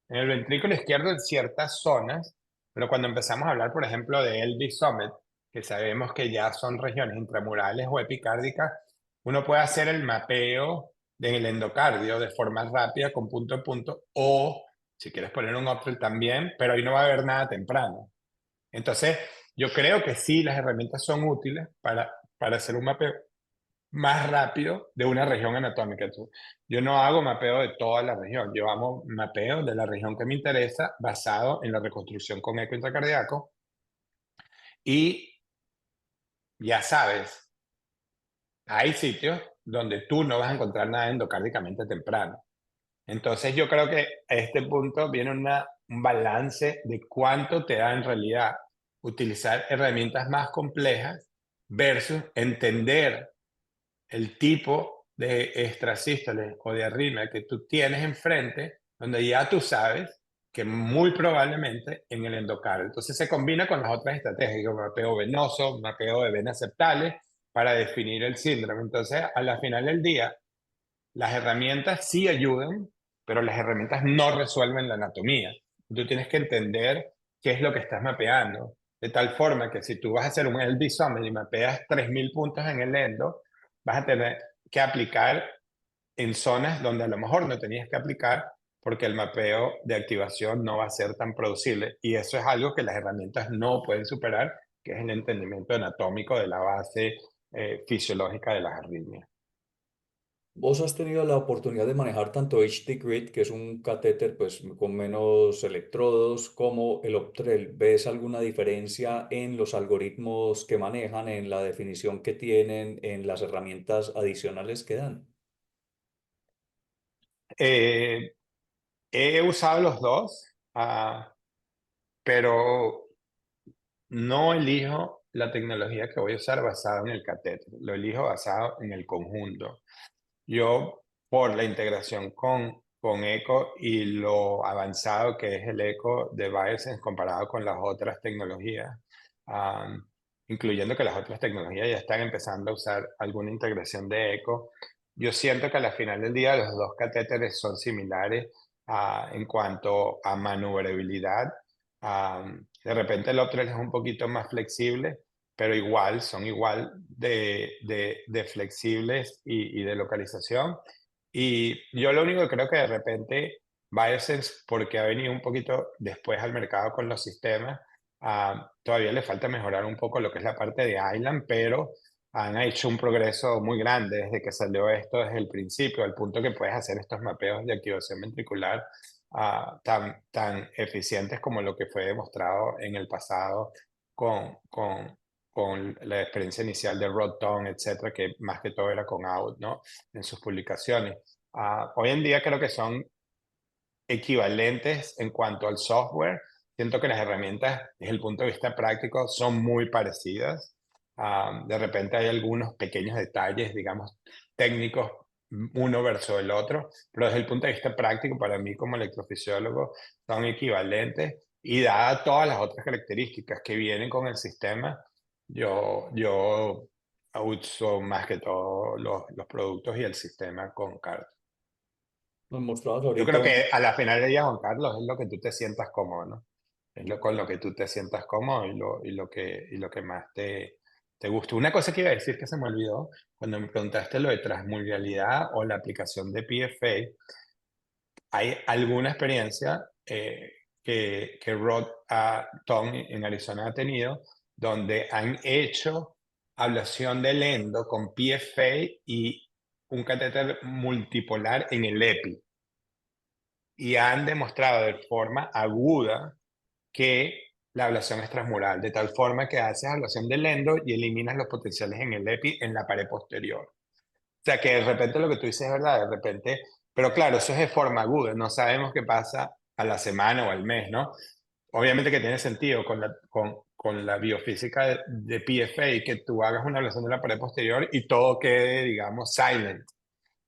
S3: En el ventrículo izquierdo, en ciertas zonas, Pero cuando empezamos a hablar, por ejemplo, de LV Summit, que sabemos que ya son regiones intramurales o epicárdicas, uno puede hacer el mapeo del endocardio de forma rápida con punto a punto, o si quieres poner un Optel también, pero ahí no va a haber nada temprano. Entonces, yo creo que sí, las herramientas son útiles para hacer un mapeo más rápido de una región anatómica. Yo no hago mapeo de toda la región, yo hago mapeo de la región que me interesa basado en la reconstrucción con eco intracardíaco. Y ya sabes, hay sitios donde tú no vas a encontrar nada endocárdicamente temprano. Entonces yo creo que a este punto viene un balance de cuánto te da en realidad utilizar herramientas más complejas versus entender el tipo de extrasístole o de arritmia que tú tienes enfrente, donde ya tú sabes que muy probablemente en el endocardio. Entonces se combina con las otras estrategias, como mapeo venoso, mapeo de venas septales, para definir el síndrome. Entonces, a la final del día, las herramientas sí ayudan, pero las herramientas no resuelven la anatomía. Tú tienes que entender qué es lo que estás mapeando, de tal forma que si tú vas a hacer un LV Summit y mapeas 3.000 puntos en el endo, vas a tener que aplicar en zonas donde a lo mejor no tenías que aplicar porque el mapeo de activación no va a ser tan producible. Y eso es algo que las herramientas no pueden superar, que es el entendimiento anatómico de la base fisiológica de las arritmias.
S2: ¿Vos has tenido la oportunidad de manejar tanto HD Grid, que es un catéter pues, con menos electrodos, como el Optrel? ¿Ves alguna diferencia en los algoritmos que manejan, en la definición que tienen, en las herramientas adicionales que dan?
S3: Eh, He usado los dos, pero no elijo la tecnología que voy a usar basada en el catéter, lo elijo basado en el conjunto. Yo, por la integración con Eco y lo avanzado que es el Eco de Biosense comparado con las otras tecnologías, am, incluyendo que las otras tecnologías ya están empezando a usar alguna integración de Eco, yo siento que al final del día los dos catéteres son similares en cuanto a maniobrabilidad. De repente el otro es un poquito más flexible, pero igual, son igual de flexibles y de localización. Y yo lo único que creo que de repente Biosense, porque ha venido un poquito después al mercado con los sistemas, todavía le falta mejorar un poco lo que es la parte de Island, pero han hecho un progreso muy grande desde que salió esto desde el principio, al punto que puedes hacer estos mapeos de activación ventricular tan eficientes como lo que fue demostrado en el pasado con, con, con la experiencia inicial de Rod Tong, etcétera, que más que todo era con Out, ¿no? En sus publicaciones. Hoy en día creo que son equivalentes en cuanto al software. Siento que las herramientas, desde el punto de vista práctico, son muy parecidas. De repente hay algunos pequeños detalles, digamos, técnicos, uno versus el otro, pero desde el punto de vista práctico, para mí como electrofisiólogo, son equivalentes. Y dadas todas las otras características que vienen con el sistema, yo uso más que todo los productos y el sistema con CART.
S2: Nos mostrabas
S3: Yo
S2: ahorita
S3: creo
S2: un...
S3: que a la final del día, Juan Carlos, es lo que tú te sientas cómodo, ¿no? Es con lo que tú te sientas cómodo y lo que más te gusta. Una cosa que iba a decir que se me olvidó, cuando me preguntaste lo de transmurialidad o la aplicación de PFA, hay alguna experiencia que Rod Tong en Arizona ha tenido, donde han hecho ablación del endo con PFA y un catéter multipolar en el EPI y han demostrado de forma aguda que la ablación es transmural, de tal forma que haces ablación del endo y eliminas los potenciales en el EPI en la pared posterior. O sea que de repente lo que tú dices es verdad, de repente, pero claro, eso es de forma aguda, no sabemos qué pasa a la semana o al mes, ¿no? Obviamente que tiene sentido con la biofísica de PFA y que tú hagas una ablación de la pared posterior y todo quede, digamos, silent,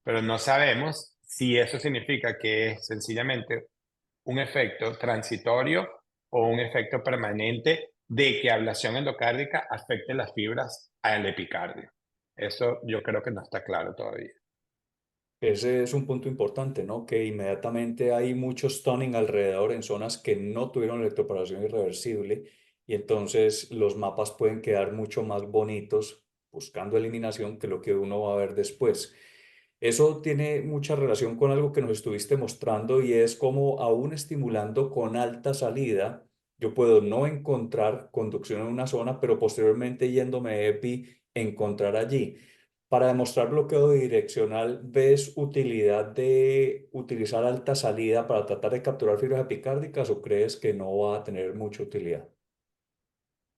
S3: pero no sabemos si eso significa que es sencillamente un efecto transitorio o un efecto permanente de que ablación endocárdica afecte las fibras al epicardio. Eso yo creo que no está claro todavía.
S2: Ese es un punto importante, ¿no? Que inmediatamente hay mucho stunning alrededor en zonas que no tuvieron electroporación irreversible y entonces los mapas pueden quedar mucho más bonitos buscando eliminación que lo que uno va a ver después. Eso tiene mucha relación con algo que nos estuviste mostrando y es como aún estimulando con alta salida, yo puedo no encontrar conducción en una zona, pero posteriormente yéndome EPI, encontrar allí. Para demostrar bloqueo direccional, ¿ves utilidad de utilizar alta salida para tratar de capturar fibras epicárdicas o crees que no va a tener mucha utilidad?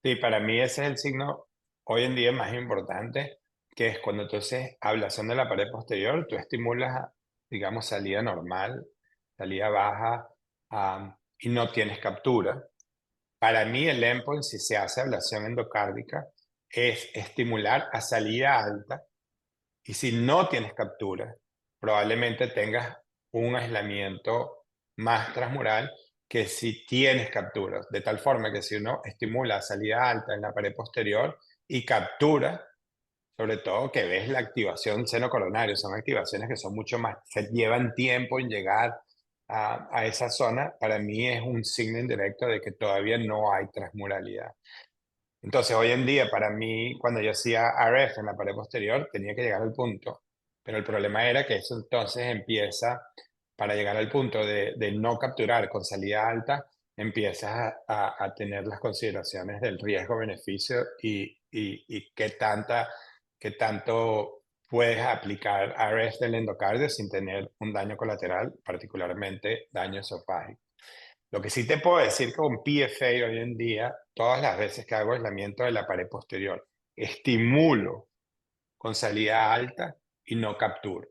S3: Sí, para mí ese es el signo hoy en día más importante, que es cuando entonces ablación de la pared posterior, tú estimulas, digamos, salida normal, salida baja, y no tienes captura. Para mí el endpoint, si se hace ablación endocárdica, es estimular a salida alta, y si no tienes captura, probablemente tengas un aislamiento más transmural que si tienes capturas, de tal forma que si uno estimula salida alta en la pared posterior y captura, sobre todo que ves la activación seno coronario, son activaciones que son mucho más, se llevan tiempo en llegar a esa zona, para mí es un signo indirecto de que todavía no hay transmuralidad. Entonces, hoy en día, para mí, cuando yo hacía RF en la pared posterior, tenía que llegar al punto, pero el problema era que eso entonces empieza, para llegar al punto de no capturar con salida alta, empiezas a tener las consideraciones del riesgo-beneficio y qué tanto puedes aplicar RF del endocardio sin tener un daño colateral, particularmente daño esofágico. Lo que sí te puedo decir con PFA hoy en día, todas las veces que hago aislamiento de la pared posterior, estimulo con salida alta y no capturo.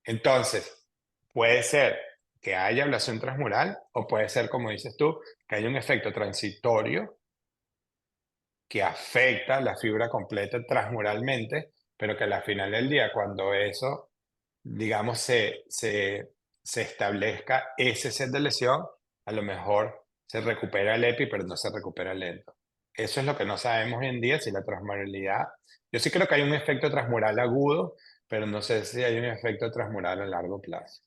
S3: Entonces, puede ser que haya ablación transmural o puede ser, como dices tú, que haya un efecto transitorio que afecta la fibra completa transmuralmente, pero que al final del día, cuando eso, digamos, se establezca ese set de lesión, a lo mejor se recupera el EPI, pero no se recupera lento. Eso es lo que no sabemos hoy en día, si la transmuralidad. Yo sí creo que hay un efecto transmural agudo, pero no sé si hay un efecto transmural a largo plazo.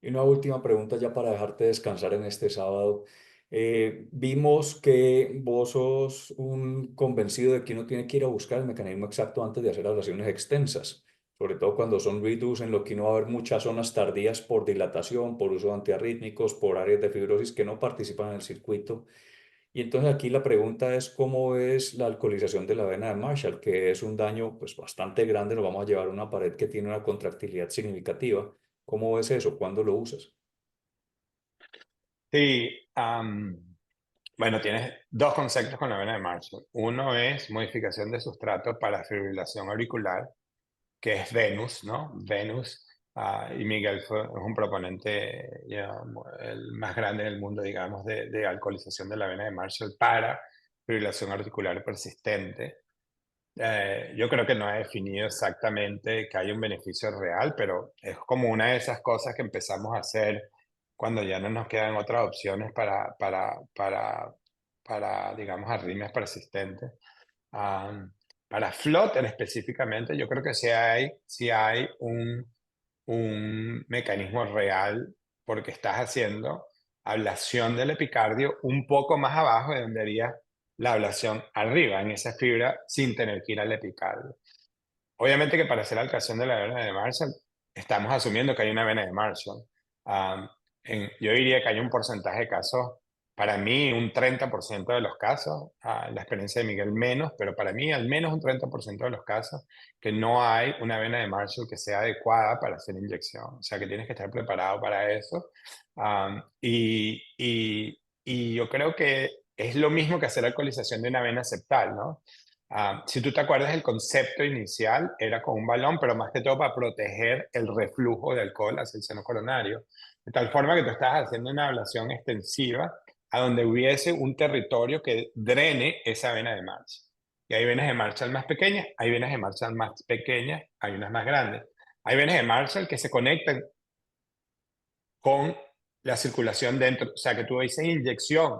S2: Y una última pregunta ya para dejarte descansar en este sábado. Vimos que vos sos un convencido de que uno tiene que ir a buscar el mecanismo exacto antes de hacer ablaciones extensas, sobre todo cuando son redos en lo que no va a haber muchas zonas tardías por dilatación, por uso de antiarrítmicos, por áreas de fibrosis que no participan en el circuito. Y entonces aquí la pregunta es cómo es la alcoholización de la vena de Marshall, que es un daño pues bastante grande, nos vamos a llevar a una pared que tiene una contractilidad significativa. ¿Cómo ves eso? ¿Cuándo lo usas?
S3: Sí, bueno, tienes dos conceptos con la vena de Marshall. Uno es modificación de sustrato para fibrilación auricular, que es Venus, ¿no? Venus, y Miguel es un proponente ya, el más grande en el mundo, digamos, de alcoholización de la vena de Marshall para fibrilación auricular persistente. Yo creo que no ha definido exactamente que hay un beneficio real, pero es como una de esas cosas que empezamos a hacer cuando ya no nos quedan otras opciones para digamos, arritmias persistentes. Am, para Flutter específicamente, yo creo que sí hay un mecanismo real porque estás haciendo ablación del epicardio un poco más abajo de donde haría la ablación arriba, en esa fibra, sin tener que ir al epicardio. Obviamente que para hacer la ablación de la vena de Marshall, estamos asumiendo que hay una vena de Marshall. Am, yo diría que hay un porcentaje de casos, para mí un 30% de los casos, la experiencia de Miguel menos, pero para mí al menos un 30% de los casos, que no hay una vena de Marshall que sea adecuada para hacer inyección. O sea, que tienes que estar preparado para eso. Y yo creo que es lo mismo que hacer alcoholización de una vena septal, ¿no? Si tú te acuerdas, el concepto inicial era con un balón, pero más que todo para proteger el reflujo de alcohol hacia el seno coronario. De tal forma que tú estás haciendo una ablación extensiva a donde hubiese un territorio que drene esa vena de Marshall. Y hay venas de Marshall más pequeñas, hay venas de Marshall más pequeñas, hay unas más grandes. Hay venas de Marshall que se conectan con la circulación dentro. O sea, que tú dices inyección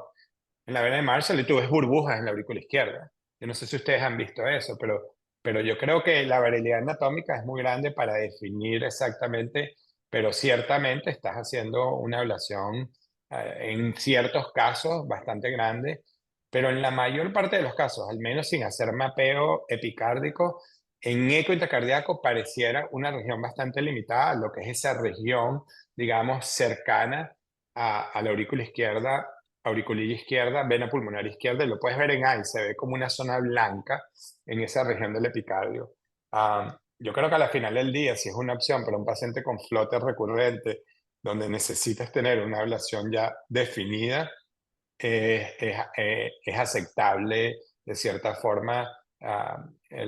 S3: en la vena de Marshall y tú ves burbujas en la aurícula izquierda. Yo no sé si ustedes han visto eso, pero pero yo creo que la variabilidad anatómica es muy grande para definir exactamente, pero ciertamente estás haciendo una ablación en ciertos casos bastante grande, pero en la mayor parte de los casos, al menos sin hacer mapeo epicárdico, en eco intracardíaco pareciera una región bastante limitada, lo que es esa región, digamos, cercana a la auriculilla izquierda, vena pulmonar izquierda, y lo puedes ver en ahí, se ve como una zona blanca en esa región del epicardio. Yo creo que a la final del día, si es una opción para un paciente con flote recurrente, donde necesitas tener una ablación ya definida, es aceptable de cierta forma,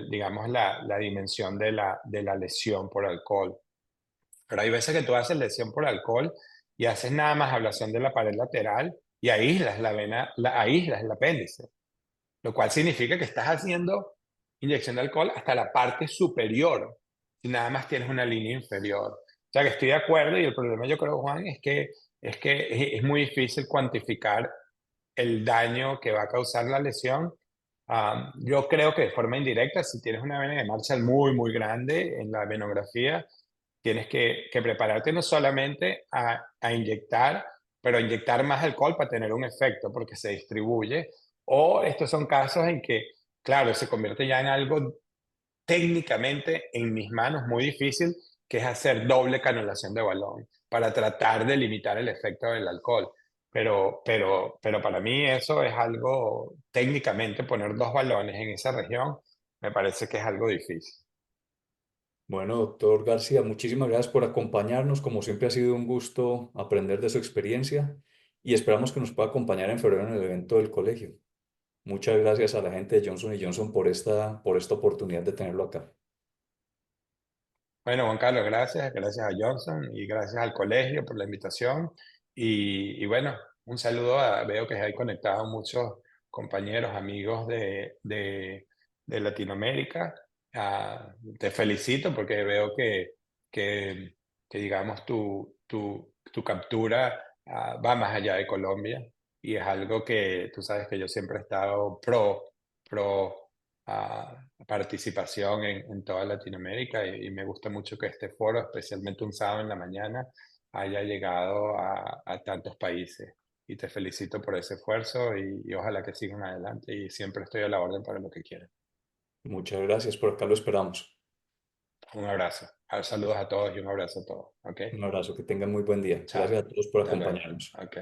S3: digamos, la dimensión de la lesión por alcohol. Pero hay veces que tú haces lesión por alcohol y haces nada más ablación de la pared lateral y aíslas la vena, aíslas el apéndice, lo cual significa que estás haciendo inyección de alcohol hasta la parte superior, y nada más tienes una línea inferior. O sea que estoy de acuerdo y el problema yo creo, Juan, es muy difícil cuantificar el daño que va a causar la lesión. Yo creo que de forma indirecta, si tienes una vena de Marshall muy, muy grande en la venografía, tienes que prepararte no solamente a inyectar, pero a inyectar más alcohol para tener un efecto, porque se distribuye. O estos son casos en que, claro, se convierte ya en algo técnicamente en mis manos muy difícil, que es hacer doble canulación de balón para tratar de limitar el efecto del alcohol. Pero para mí eso es algo, técnicamente poner dos balones en esa región, me parece que es algo difícil.
S2: Bueno, doctor García, muchísimas gracias por acompañarnos. Como siempre ha sido un gusto aprender de su experiencia y esperamos que nos pueda acompañar en febrero en el evento del colegio. Muchas gracias a la gente de Johnson Johnson por esta oportunidad de tenerlo acá.
S3: Bueno, Juan Carlos, gracias, gracias a Johnson y gracias al colegio por la invitación. Y bueno, un saludo veo que hay conectados muchos compañeros, amigos de Latinoamérica. Te felicito porque veo que, que digamos, tu captura va más allá de Colombia y es algo que tú sabes que yo siempre he estado pro participación en toda Latinoamérica y me gusta mucho que este foro, especialmente un sábado en la mañana, haya llegado a tantos países. Y te felicito por ese esfuerzo y ojalá que sigan adelante y siempre estoy a la orden para lo que quieran.
S2: Muchas gracias, por acá lo esperamos.
S3: Un abrazo. Saludos a todos y un abrazo a todos. ¿Ok?
S2: Un abrazo, que tengan muy buen día.
S3: Chao.
S2: Gracias a todos por
S3: Hasta luego.
S2: acompañarnos.
S3: Ok.